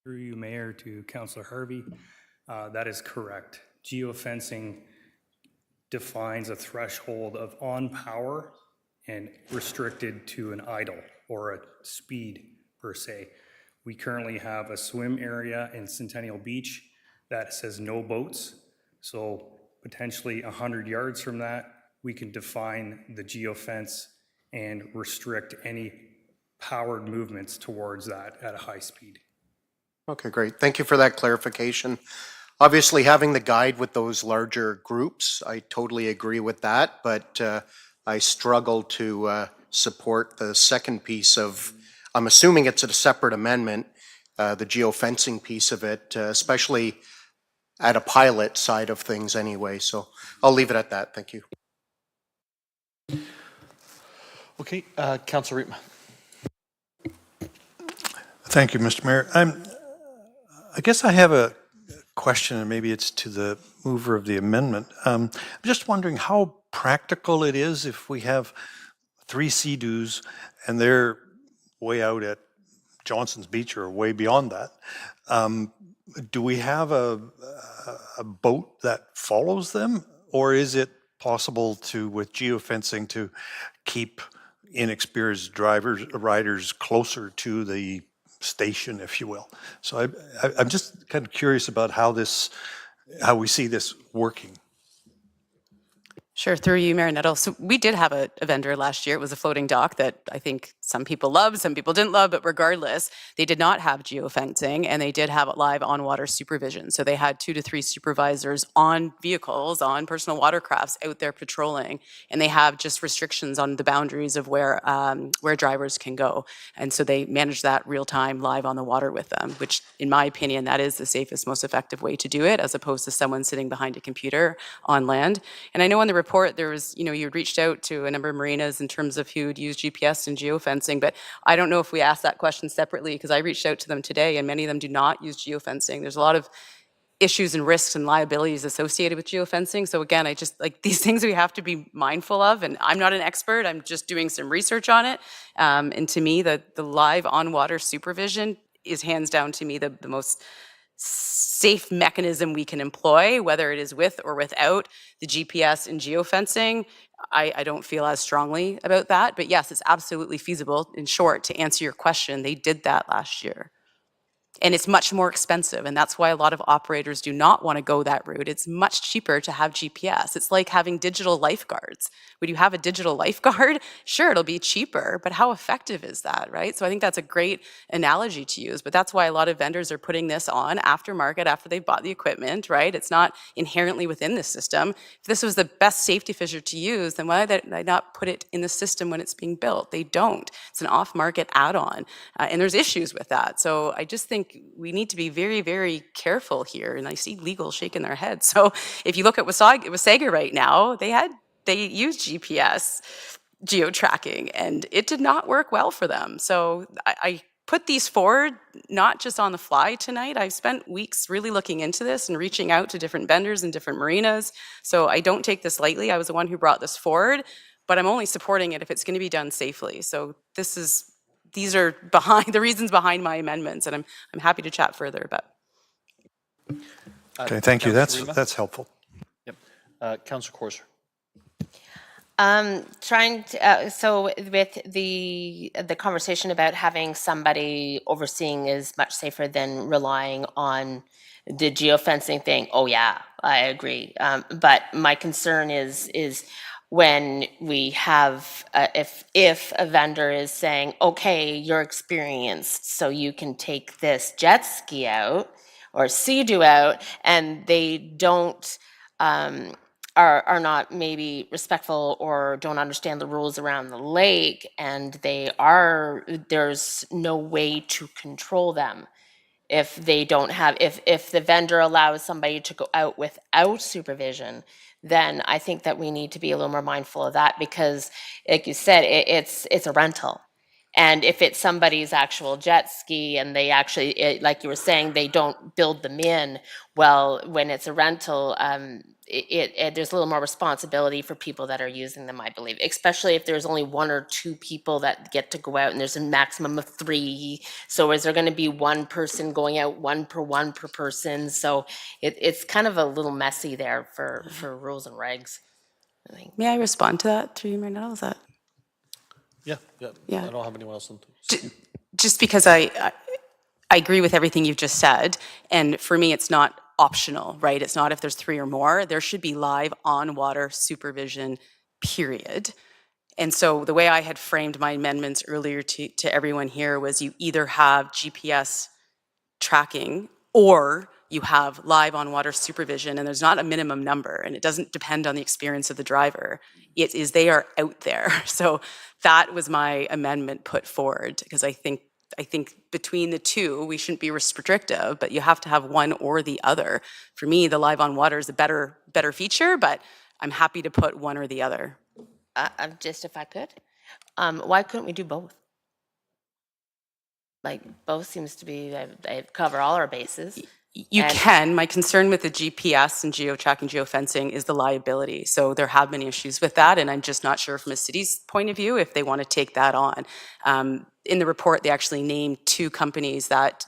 Through you, Mayor, to Councillor Harvey, that is correct. Geofencing defines a threshold of on power and restricted to an idle or a speed per se. We currently have a swim area in Centennial Beach that says no boats. So potentially 100 yards from that, we can define the geofence and restrict any powered movements towards that at a high speed. Okay, great. Thank you for that clarification. Obviously, having the guide with those larger groups, I totally agree with that, but I struggle to support the second piece of, I'm assuming it's a separate amendment, the geofencing piece of it, especially at a pilot side of things anyway. So I'll leave it at that. Thank you. Okay, Councillor Riepma. Thank you, Mr. Mayor. I guess I have a question, and maybe it's to the mover of the amendment. I'm just wondering how practical it is if we have 3 Sea-Doos and they're way out at Johnson's Beach or way beyond that. Do we have a boat that follows them, or is it possible to, with geofencing, to keep inexperienced riders closer to the station, if you will? So I'm just kind of curious about how we see this working. Sure, through you, Mayor Nuttall. So we did have a vendor last year. It was a floating dock that I think some people loved, some people didn't love, but regardless, they did not have geofencing and they did have live on-water supervision. So they had 2 to 3 supervisors on vehicles, on personal watercrafts out there patrolling, and they have just restrictions on the boundaries of where drivers can go. And so they manage that real-time live on the water with them, which in my opinion, that is the safest, most effective way to do it, as opposed to someone sitting behind a computer on land. And I know in the report there was, you had reached out to a number of marinas in terms of who'd use GPS and geofencing, but I don't know if we asked that question separately, because I reached out to them today and many of them do not use geofencing. There's a lot of issues and risks and liabilities associated with geofencing. So again, I just like these things we have to be mindful of, and I'm not an expert, I'm just doing some research on it. And to me, the live on-water supervision is hands down to me the most safe mechanism we can employ, whether it is with or without the GPS and geofencing. I don't feel as strongly about that, but yes, it's absolutely feasible. In short, to answer your question, they did that last year. And it's much more expensive, and that's why a lot of operators do not want to go that route. It's much cheaper to have GPS. It's like having digital lifeguards. Would you have a digital lifeguard? Sure, it'll be cheaper, but how effective is that, right? So I think that's a great analogy to use, but that's why a lot of vendors are putting this on aftermarket after they've bought the equipment, right? It's not inherently within the system. If this was the best safety feature to use, then why did I not put it in the system when it's being built? They don't. It's an off-market add-on, and there's issues with that. So I just think we need to be very, very careful here. And I see legal shaking their heads. So if you look at Wasaga right now, they used GPS geo-tracking and it did not work well for them. So I put these forward, not just on the fly tonight. I've spent weeks really looking into this and reaching out to different vendors and different marinas. So I don't take this lightly. I was the one who brought this forward, but I'm only supporting it if it's going to be done safely. So these are the reasons behind my amendments, and I'm happy to chat further. But Okay, thank you. Councillor Rima? That's helpful. Yep. Councillor Corser. So with the conversation about having somebody overseeing is much safer than relying on the geofencing thing. Oh yeah, I agree. But my concern is when we have, if a vendor is saying, okay, you're experienced, so you can take this jet ski out or Sea-Doo out, and they don't, are not maybe respectful or don't understand the rules around the lake, and there's no way to control them. If they don't have, if the vendor allows somebody to go out without supervision, then I think that we need to be a little more mindful of that, because like you said, it's a rental. And if it's somebody's actual jet ski and they actually, like you were saying, they don't build them in, well, when it's a rental, there's a little more responsibility for people that are using them, I believe, especially if there's only 1 or 2 people that get to go out and there's a maximum of 3. So is there going to be one person going out, one per person? So it's kind of a little messy there for rules and regs, I think. may I respond to that through you, Marinette? Is that? Yeah. Yeah. I don't have anyone else on. Just because I agree with everything you've just said, and for me, it's not optional, right? It's not if there's 3 or more. There should be live on-water supervision, period. And so the way I had framed my amendments earlier to everyone here was you either have GPS tracking or you have live on-water supervision, and there's not a minimum number, and it doesn't depend on the experience of the driver. It is they are out there. So that was my amendment put forward, because I think between the two, we shouldn't be restrictive, but you have to have one or the other. For me, the live on water is a better feature, but I'm happy to put one or the other. Just if I could, why couldn't we do both? Like, both seems to be, they cover all our bases. You can. My concern with the GPS and geo-tracking, geofencing is the liability. So there have been issues with that, and I'm just not sure from a city's point of view if they want to take that on. In the report, they actually named 2 companies that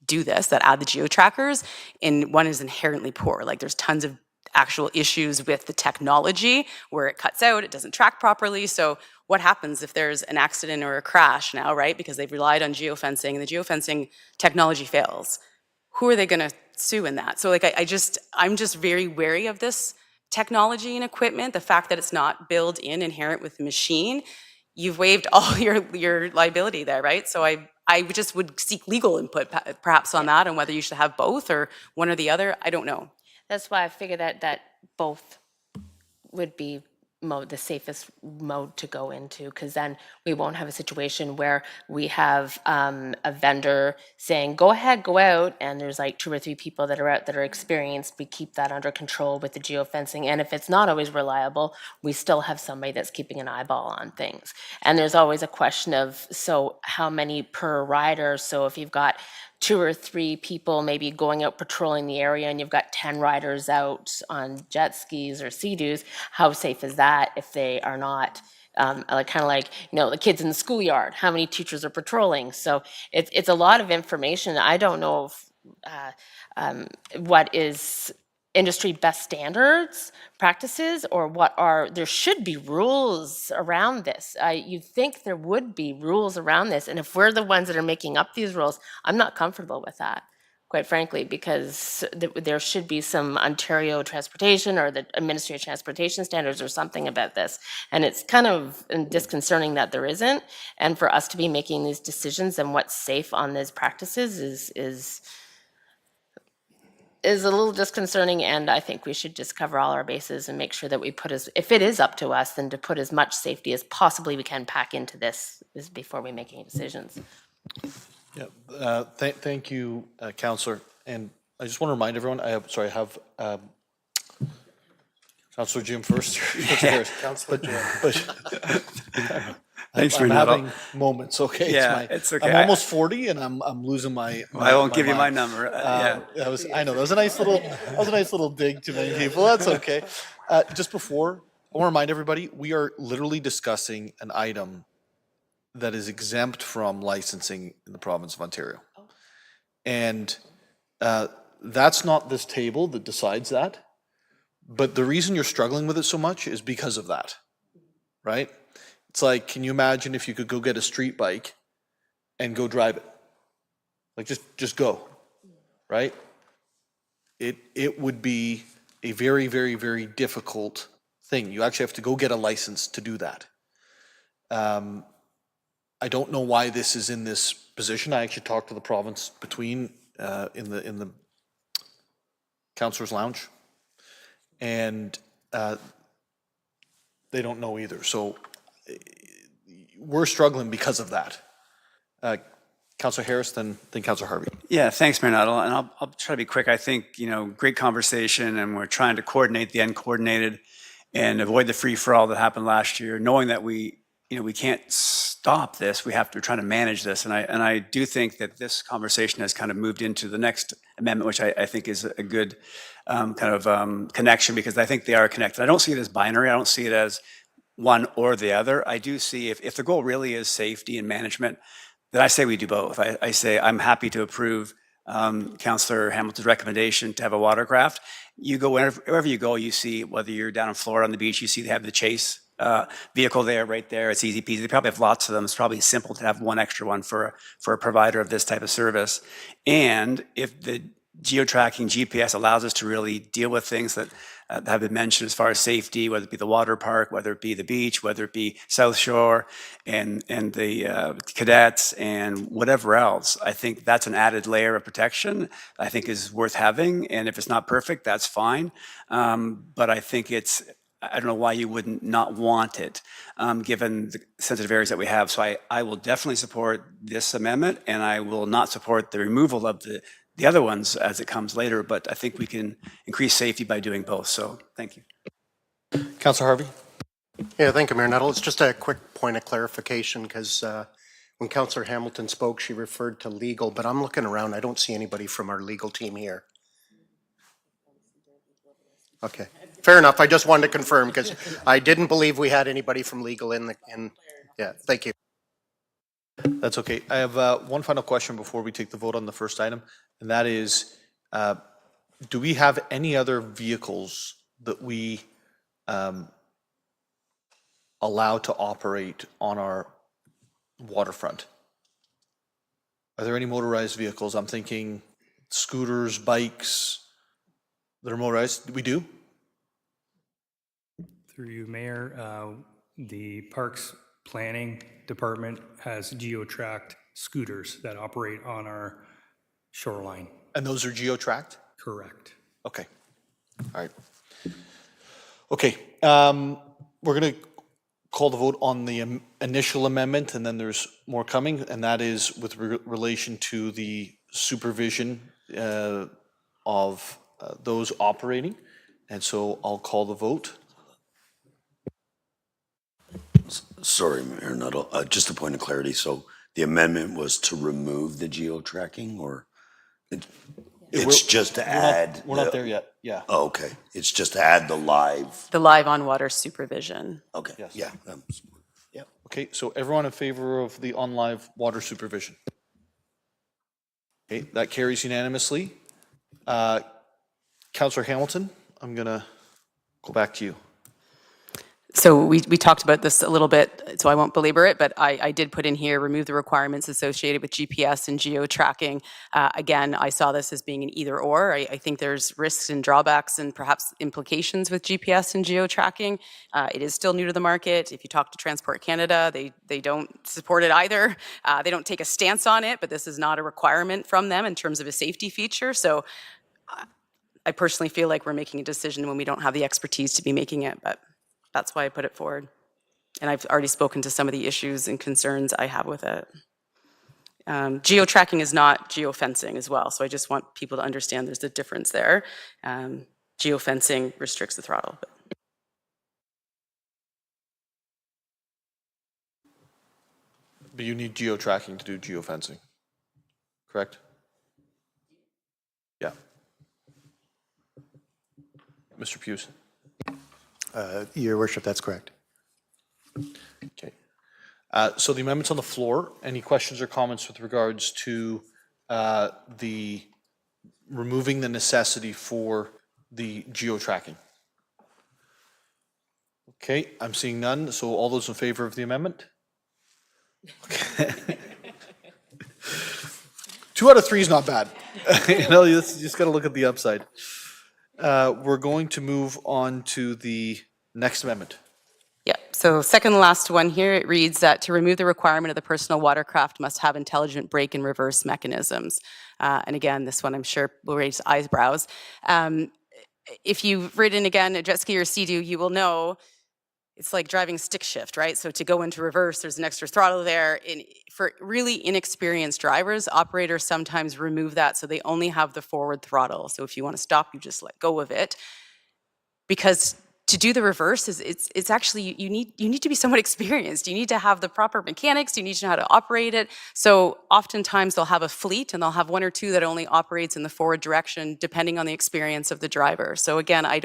do this, that add the geo-trackers, and one is inherently poor. Like, there's tons of actual issues with the technology where it cuts out, it doesn't track properly. So what happens if there's an accident or a crash now, right? Because they've relied on geofencing and the geofencing technology fails. Who are they going to sue in that? So like, I'm just very wary of this technology and equipment, the fact that it's not built in inherent with the machine. you've waived all your liability there, right? So I just would seek legal input perhaps on that, and whether you should have both or one or the other. I don't know. That's why I figured that both would be the safest mode to go into, because then we won't have a situation where we have a vendor saying, go ahead, go out, and there's like 2 or 3 people that are out that are experienced. We keep that under control with the geofencing, and if it's not always reliable, we still have somebody that's keeping an eyeball on things. And there's always a question of, so how many per rider? So if you've got 2 or 3 people maybe going out patrolling the area and you've got 10 riders out on jet skis or Sea-Doos, how safe is that if they are not like kind of like, you know, the kids in the schoolyard, how many teachers are patrolling? So it's a lot of information. I don't know if, what is industry best standards practices, or what are, there should be rules around this. You think there would be rules around this, and if we're the ones that are making up these rules, I'm not comfortable with that, quite frankly, because there should be some Ontario transportation or the Ministry of Transportation standards or something about this. And it's kind of disconcerting that there isn't. And for us to be making these decisions and what's safe on these practices is a little disconcerting, and I think we should just cover all our bases and make sure that we put if it is up to us, then to put as much safety as possibly we can pack into this before we make any decisions. Yeah, thank you, Councillor. And I just want to remind everyone, I have Councillor Jim first. Councillor Jim. Thanks, I'm Renato. having moments, okay? Yeah, it's okay. I'm almost 40 and I'm losing my I won't give you my mind. number. I know, that was a nice little dig to many people. That's okay. Just before, I want to remind everybody, we are literally discussing an item that is exempt from licensing in the province of Ontario. And that's not this table that decides that. But the reason you're struggling with it so much is because of that, right? It's like, can you imagine if you could go get a street bike and go drive it? Like just go, right? It would be a very, very, very difficult thing. You actually have to go get a license to do that. I don't know why this is in this position. I actually talked to the province between in the councillor's lounge, and they don't know either. So we're struggling because of that. Councillor Harris, then Councillor Harvey. Yeah, thanks, Mayor Nuttall. And I'll try to be quick. I think, great conversation, and we're trying to coordinate the uncoordinated and avoid the free-for-all that happened last year, knowing that we can't stop this. We're trying to manage this. And I do think that this conversation has kind of moved into the next amendment, which I think is a good connection, because I think they are connected. I don't see it as binary. I don't see it as one or the other. I do see if the goal really is safety and management, then I say we do both. I say I'm happy to approve Councillor Hamilton's recommendation to have a watercraft. You go wherever you go, you see, whether you're down in Florida on the beach, you see they have the Chase vehicle there, right there. It's easy peasy. They probably have lots of them. It's probably simple to have one extra one for a provider of this type of service. And if the geo-tracking GPS allows us to really deal with things that have been mentioned as far as safety, whether it be the water park, whether it be the beach, whether it be South Shore and the cadets and whatever else, I think that's an added layer of protection I think is worth having. And if it's not perfect, that's fine. But I think I don't know why you wouldn't not want it, given the sensitive areas that we have. So I will definitely support this amendment, and I will not support the removal of the other ones as it comes later, but I think we can increase safety by doing both. So thank you. Councillor Harvey. Yeah, thank you, Mayor Nuttall. It's just a quick point of clarification, because when Councillor Hamilton spoke, she referred to legal, but I'm looking around, I don't see anybody from our legal team here. Okay, fair enough. I just wanted to confirm, because I didn't believe we had anybody from legal yeah, thank you. That's okay. I have one final question before we take the vote on the first item, and that is, do we have any other vehicles that we allow to operate on our waterfront? Are there any motorized vehicles? I'm thinking scooters, bikes that are motorized. We do? Through you, Mayor, the Parks planning department has geo-tracked scooters that operate on our shoreline. And those are geo-tracked? Correct. Okay. All right. Okay. We're going to call the vote on the initial amendment, and then there's more coming, and that is with relation to the supervision of those operating. And so I'll call the vote. Sorry, Mayor Nuttall, just a point of clarity. So the amendment was to remove the geo-tracking, or it's just to add? We're not there yet, yeah. Oh, okay. It's just to add the live. The live on-water supervision. Okay, Yes. yeah. Okay, so everyone in favor of the on-live water supervision? Okay, that carries unanimously. Councillor Hamilton, I'm going to go back to you. So we talked about this a little bit, so I won't belabor it, but I did put in here, remove the requirements associated with GPS and geo-tracking. Again, I saw this as being an either or. I think there's risks and drawbacks and perhaps implications with GPS and geo-tracking. It is still new to the market. If you talk to Transport Canada, they don't support it either. They don't take a stance on it, but this is not a requirement from them in terms of a safety feature. So I personally feel like we're making a decision when we don't have the expertise to be making it, but that's why I put it forward. And I've already spoken to some of the issues and concerns I have with it. Geo-tracking is not geofencing as well, so I just want people to understand there's a difference there. Geofencing restricts the throttle. But you need geo-tracking to do geofencing, correct? Yeah. Mr. Hughes? Your worship, that's correct. Okay. So the amendment's on the floor. Any questions or comments with regards to the removing the necessity for the geo-tracking? Okay, I'm seeing none. So all those in favor of the amendment? Okay. 2 out of 3 is not bad. You know, you just got to look at the upside. We're going to move on to the next amendment. Yeah, so second to last one here, it reads that to remove the requirement of the personal watercraft must have intelligent brake and reverse mechanisms. And again, this one I'm sure will raise eyebrows. If you've ridden again a jet ski or Sea-Doo, you will know it's like driving stick shift, right? So to go into reverse, there's an extra throttle there. For really inexperienced drivers, operators sometimes remove that so they only have the forward throttle. So if you want to stop, you just let go of it. Because to do the reverse it's actually you need to be somewhat experienced. You need to have the proper mechanics. You need to know how to operate it. So oftentimes they'll have a fleet and they'll have 1 or 2 that only operates in the forward direction, depending on the experience of the driver. So again, I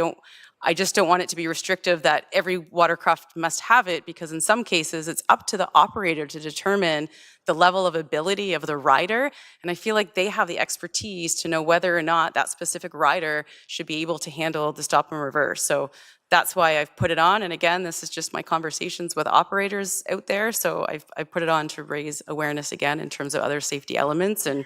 just don't want it to be restrictive that every watercraft must have it, because in some cases it's up to the operator to determine the level of ability of the rider. And I feel like they have the expertise to know whether or not that specific rider should be able to handle the stop and reverse. So that's why I've put it on. And again, this is just my conversations with operators out there. So I've put it on to raise awareness again in terms of other safety elements, and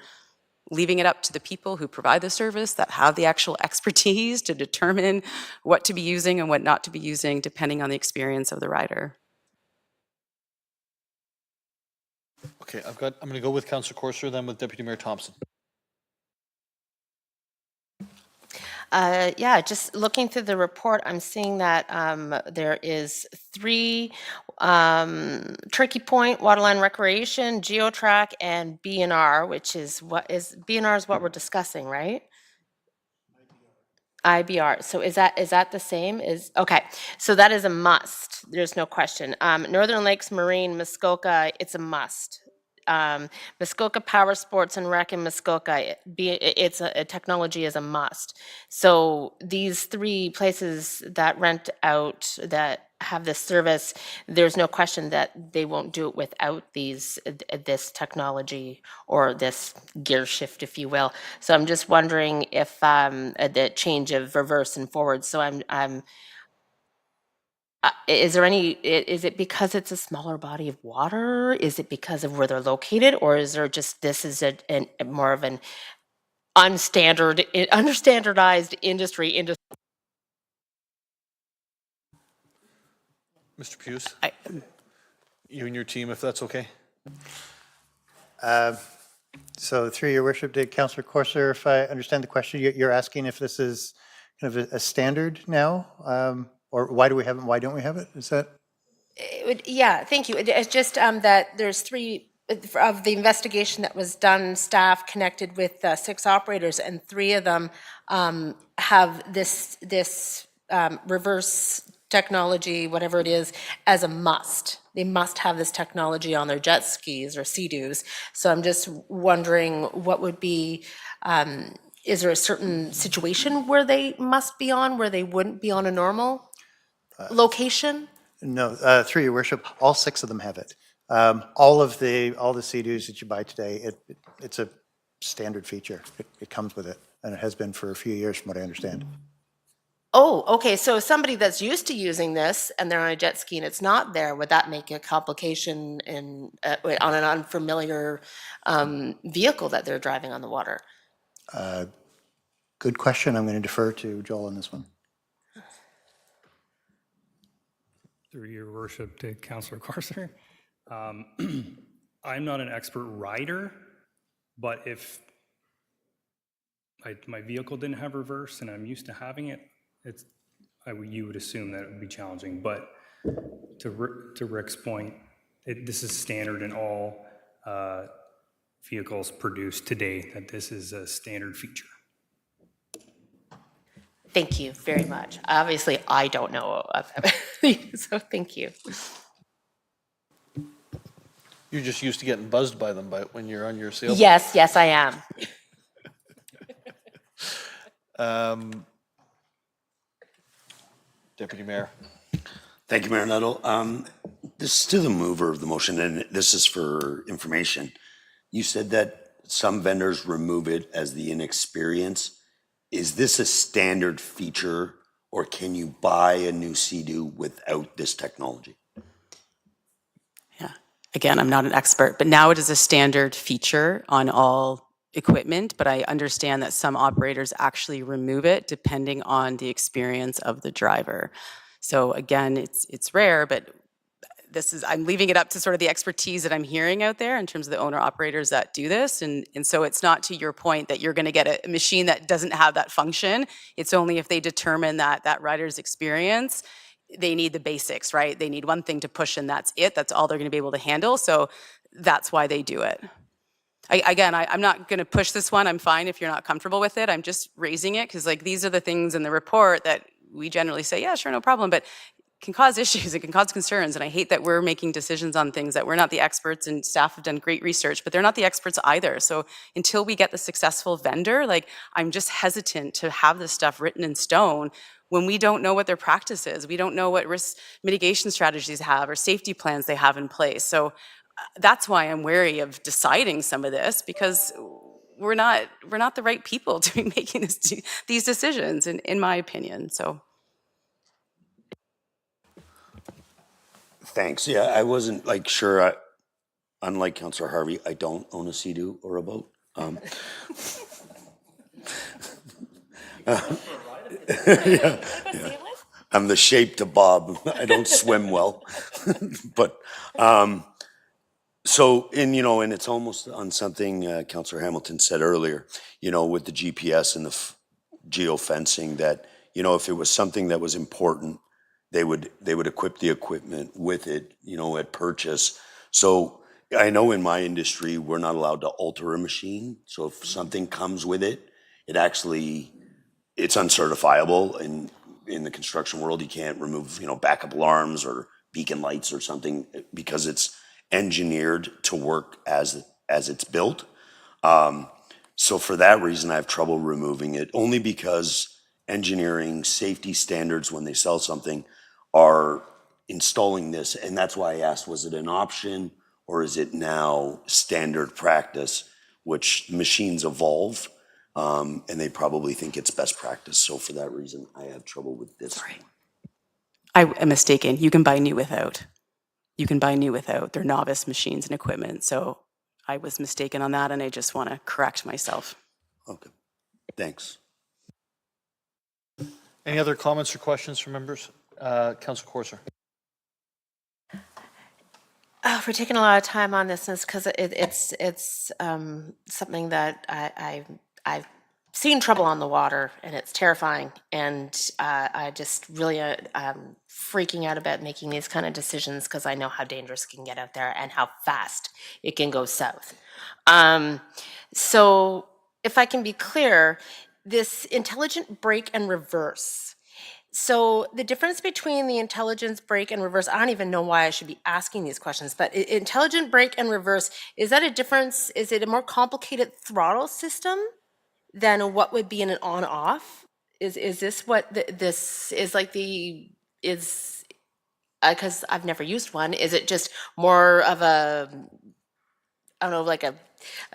leaving it up to the people who provide the service that have the actual expertise to determine what to be using and what not to be using, depending on the experience of the rider. Okay, I'm going to go with Councillor Courser, then with Deputy Mayor Thompson. Yeah, just looking through the report, I'm seeing that there is 3 Turkey Point, Waterline Recreation, GeoTrack, and BNR, which is BNR is what we're discussing, right? IBR. So is that the same? Okay. So that is a must. There's no question. Northern Lakes Marine, Muskoka, it's a must. Muskoka Power Sports and Rec in Muskoka, it's a technology is a must. So these 3 places that rent out, that have this service, there's no question that they won't do it without this technology or this gear shift, if you will. So I'm just wondering if the change of reverse and forward. So is it because it's a smaller body of water? Is it because of where they're located? Or is there just, this is a more of an unstandardized industry? Mr. Hughes? you and your team, if that's okay. So through your worship, to Councillor Corser, if I understand the question, you're asking if this is kind of a standard now? Or why do we have it, why don't we have it? Is that? Yeah, thank you. It's just that there's three of the investigation that was done, staff connected with 6 operators, and 3 of them have this reverse technology, whatever it is, as a must. They must have this technology on their jet skis or Sea-Doos. So I'm just wondering what would be, is there a certain situation where they must be on, where they wouldn't be on a normal location? No, through your worship, all 6 of them have it. All the Sea-Doos that you buy today, it's a standard feature. It comes with it, and it has been for a few years from what I understand. Oh, okay, so somebody that's used to using this and they're on a jet ski and it's not there, would that make a complication in, on an unfamiliar vehicle that they're driving on the water? Good question. I'm going to defer to Joel on this one. Through your worship to Councillor Corser. I'm not an expert rider, but if my vehicle didn't have reverse and I'm used to having it, you would assume that it would be challenging. But to Rick's point, this is standard in all vehicles produced today, that this is a standard feature. Thank you very much. Obviously, I don't know, so thank you. You're just used to getting buzzed by them when you're on your sailboat. Yes, I am. Deputy Mayor. Thank you, Mayor Nuttall. This is to the mover of the motion, and this is for information. You said that some vendors remove it as the inexperience. Is this a standard feature, or can you buy a new Sea-Doo without this technology? Yeah, again, I'm not an expert, but now it is a standard feature on all equipment, but I understand that some operators actually remove it depending on the experience of the driver. So again, it's rare, but I'm leaving it up to sort of the expertise that I'm hearing out there in terms of the owner operators that do this. And so it's not to your point that you're going to get a machine that doesn't have that function. It's only if they determine that that rider's experience, they need the basics, right? They need one thing to push and that's it. That's all they're going to be able to handle. So that's why they do it. I'm not going to push this one. I'm fine if you're not comfortable with it. I'm just raising it because these are the things in the report that we generally say, yeah, sure, no problem. But can cause issues, it can cause concerns, and I hate that we're making decisions on things that we're not the experts, and staff have done great research, but they're not the experts either. So until we get the successful vendor, I'm just hesitant to have this stuff written in stone when we don't know what their practice is. We don't know what risk mitigation strategies have or safety plans they have in place. So that's why I'm wary of deciding some of this, because we're not the right people to be making these decisions, in my opinion. So. Thanks. Yeah, I wasn't sure. Unlike Councillor Harvey, I don't own a Sea-Doo or a boat. Yeah. I'm the shape to Bob. I don't swim well, but so and it's almost on something Councillor Hamilton said earlier. With the GPS and the geofencing, that if it was something that was important, they would equip the equipment with it, at purchase. So I know in my industry, we're not allowed to alter a machine. So if something comes with it, it's uncertifiable. In the construction world, you can't remove, backup alarms or beacon lights or something because it's engineered to work as it's built. So for that reason, I have trouble removing it, only because engineering safety standards, when they sell something, are installing this. And that's why I asked, was it an option or is it now standard practice, which machines evolve, and they probably think it's best practice. So for that reason, I have trouble with this. Sorry. I am mistaken. You can buy new without. They're novice machines and equipment. So I was mistaken on that, and I just want to correct myself. Okay, thanks. Any other comments or questions from members? Councillor Corser. for taking a lot of time on this, is because it's something that I've seen trouble on the water, and it's terrifying, and I just really freaking out about making these kind of decisions because I know how dangerous it can get out there and how fast it can go south. So if I can be clear, this intelligent brake and reverse. So the difference between the intelligence brake and reverse, I don't even know why I should be asking these questions, but intelligent brake and reverse, is that a difference? Is it a more complicated throttle system than what would be in an on-off? Is this what this is like because I've never used one. Is it just more of a, I don't know, like a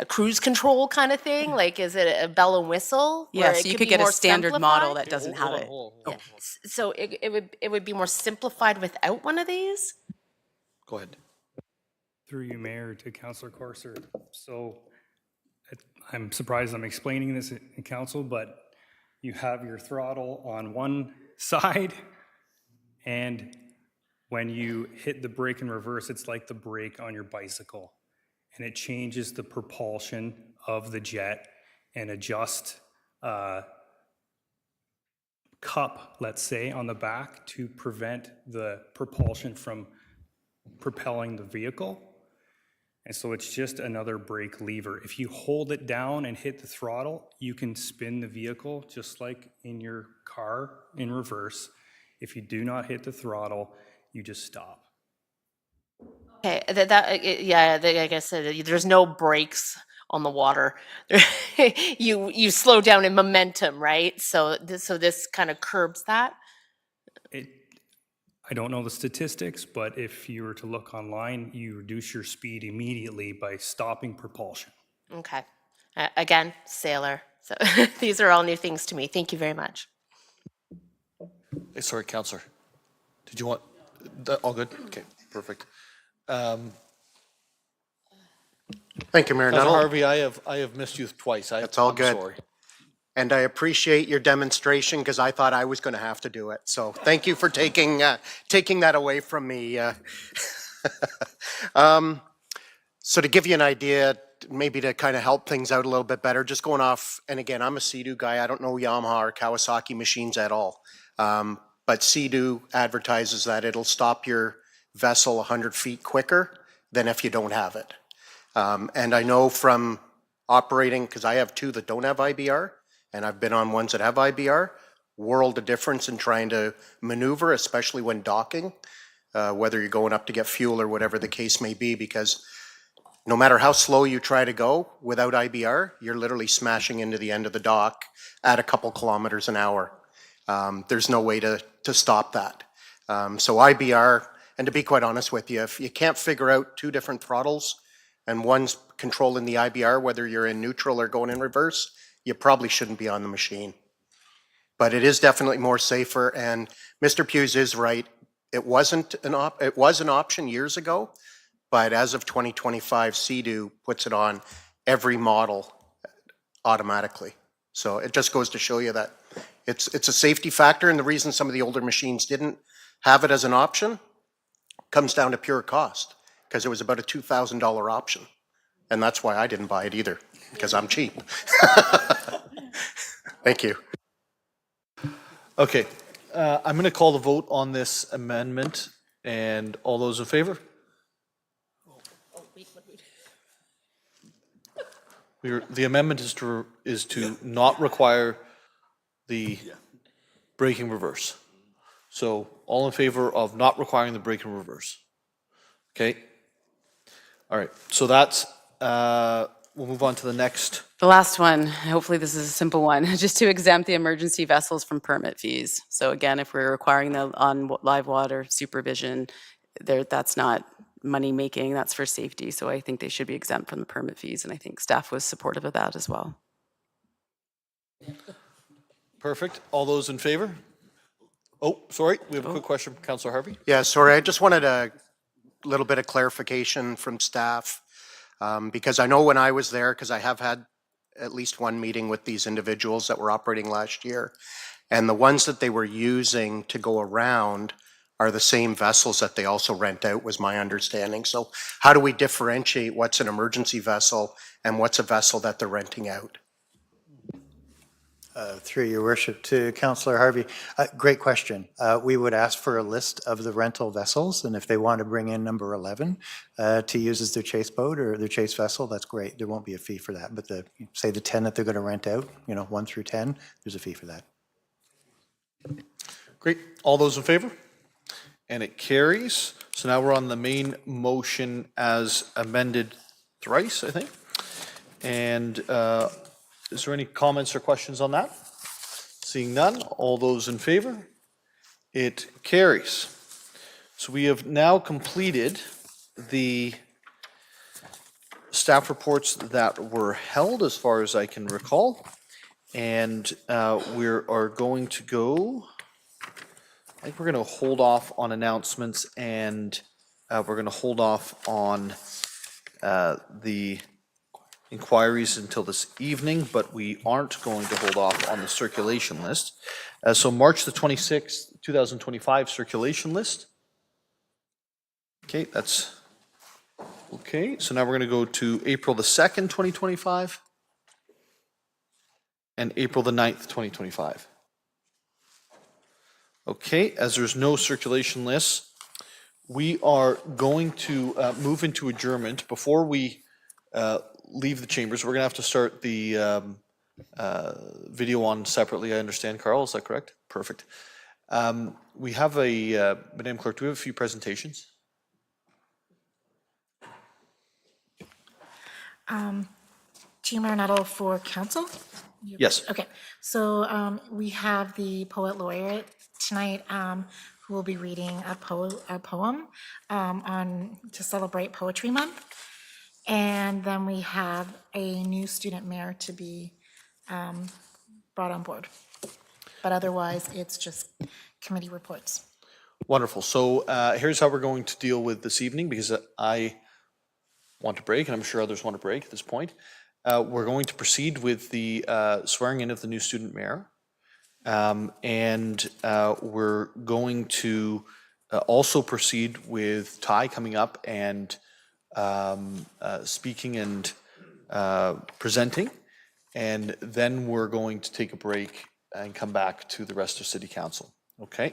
cruise control kind of thing? Like, is it a bell and whistle? where Yes, it you could could be get a more standard model simplified? that doesn't have it. Yeah. So it would be more simplified without one of these? Go ahead. Through you, Mayor, to Councillor Corser. So I'm surprised I'm explaining this in council, but you have your throttle on one side, and when you hit the brake and reverse, it's like the brake on your bicycle, and it changes the propulsion of the jet and adjust cup, let's say, on the back to prevent the propulsion from propelling the vehicle. And so it's just another brake lever. If you hold it down and hit the throttle, you can spin the vehicle just like in your car in reverse. If you do not hit the throttle, you just stop. Okay, I guess there's no brakes on the water. You slow down in momentum, right? So this kind of curbs that. I don't know the statistics, but if you were to look online, you reduce your speed immediately by stopping propulsion. Okay. Again, sailor. So these are all new things to me. Thank you very much. Hey, sorry, Councillor. Did you want, all good? Okay, perfect. Thank you, Mayor Councillor Nuttall. Harvey, I have missed you twice. That's all I'm good. sorry. And I appreciate your demonstration because I thought I was going to have to do it. So thank you for taking that away from me. So to give you an idea, maybe to kind of help things out a little bit better, just going off, and again, I'm a Sea-Doo guy. I don't know Yamaha or Kawasaki machines at all. But Sea-Doo advertises that it'll stop your vessel 100 feet quicker than if you don't have it. And I know from operating, because I have two that don't have IBR, and I've been on ones that have IBR, world of difference in trying to maneuver, especially when docking, whether you're going up to get fuel or whatever the case may be, because no matter how slow you try to go without IBR, you're literally smashing into the end of the dock at a couple kilometers an hour. There's no way to stop that. So IBR, and to be quite honest with you, if you can't figure out two different throttles and one's controlling the IBR, whether you're in neutral or going in reverse, you probably shouldn't be on the machine. But it is definitely more safer, and Mr. Hughes is right. It was an option years ago, but as of 2025, Sea-Doo puts it on every model automatically. So it just goes to show you that it's a safety factor, and the reason some of the older machines didn't have it as an option comes down to pure cost, because it was about a $2,000 option. And that's why I didn't buy it either, because I'm cheap. Thank you. Okay, I'm going to call the vote on this amendment, and all those in favor? The amendment is to not require the braking reverse. So all in favor of not requiring the brake and reverse? Okay. All right, so that's, we'll move on to the next. The last one, hopefully this is a simple one, just to exempt the emergency vessels from permit fees. So again, if we're requiring the on live water supervision, that's not money making, that's for safety. So I think they should be exempt from the permit fees, and I think staff was supportive of that as well. Perfect. All those in favor? Oh, sorry, we have a quick question from Councillor Harvey. Yeah, sorry, I just wanted a little bit of clarification from staff, because I know when I was there, because I have had at least one meeting with these individuals that were operating last year, and the ones that they were using to go around are the same vessels that they also rent out, was my understanding. So how do we differentiate what's an emergency vessel and what's a vessel that they're renting out? Through your worship to Councillor Harvey. Great question. We would ask for a list of the rental vessels, and if they want to bring in number 11 to use as their chase boat or their chase vessel, that's great. There won't be a fee for that. But say the 10 that they're going to rent out, 1 through 10, there's a fee for that. Great. All those in favor? And it carries. So now we're on the main motion as amended thrice, I think. And is there any comments or questions on that? Seeing none, all those in favor? It carries. So we have now completed the staff reports that were held as far as I can recall. And we are going to go, I think we're going to hold off on announcements and we're going to hold off on the inquiries until this evening, but we aren't going to hold off on the circulation list. So March the 26th, 2025 circulation list. Okay, that's okay. So now we're going to go to April the 2nd, 2025 and April the 9th, 2025. Okay, as there's no circulation lists, we are going to move into adjournment. Before we leave the chambers, we're going to have to start the video on separately, I understand, Carl, is that correct? Perfect. We have a, Madam Clerk, do we have a few presentations? Team Arnetto for council? Yes. Okay, so we have the poet laureate tonight who will be reading a poem to celebrate Poetry Month. And then we have a new student mayor to be brought on board. But otherwise, it's just committee reports. Wonderful. So here's how we're going to deal with this evening, because I want to break, and I'm sure others want to break at this point. We're going to proceed with the swearing in of the new student mayor. And we're going to also proceed with Ty coming up and speaking and presenting. And then we're going to take a break and come back to the rest of City Council. Okay?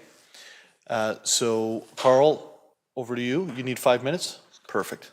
So Carl, over to you. You need 5 minutes? Perfect.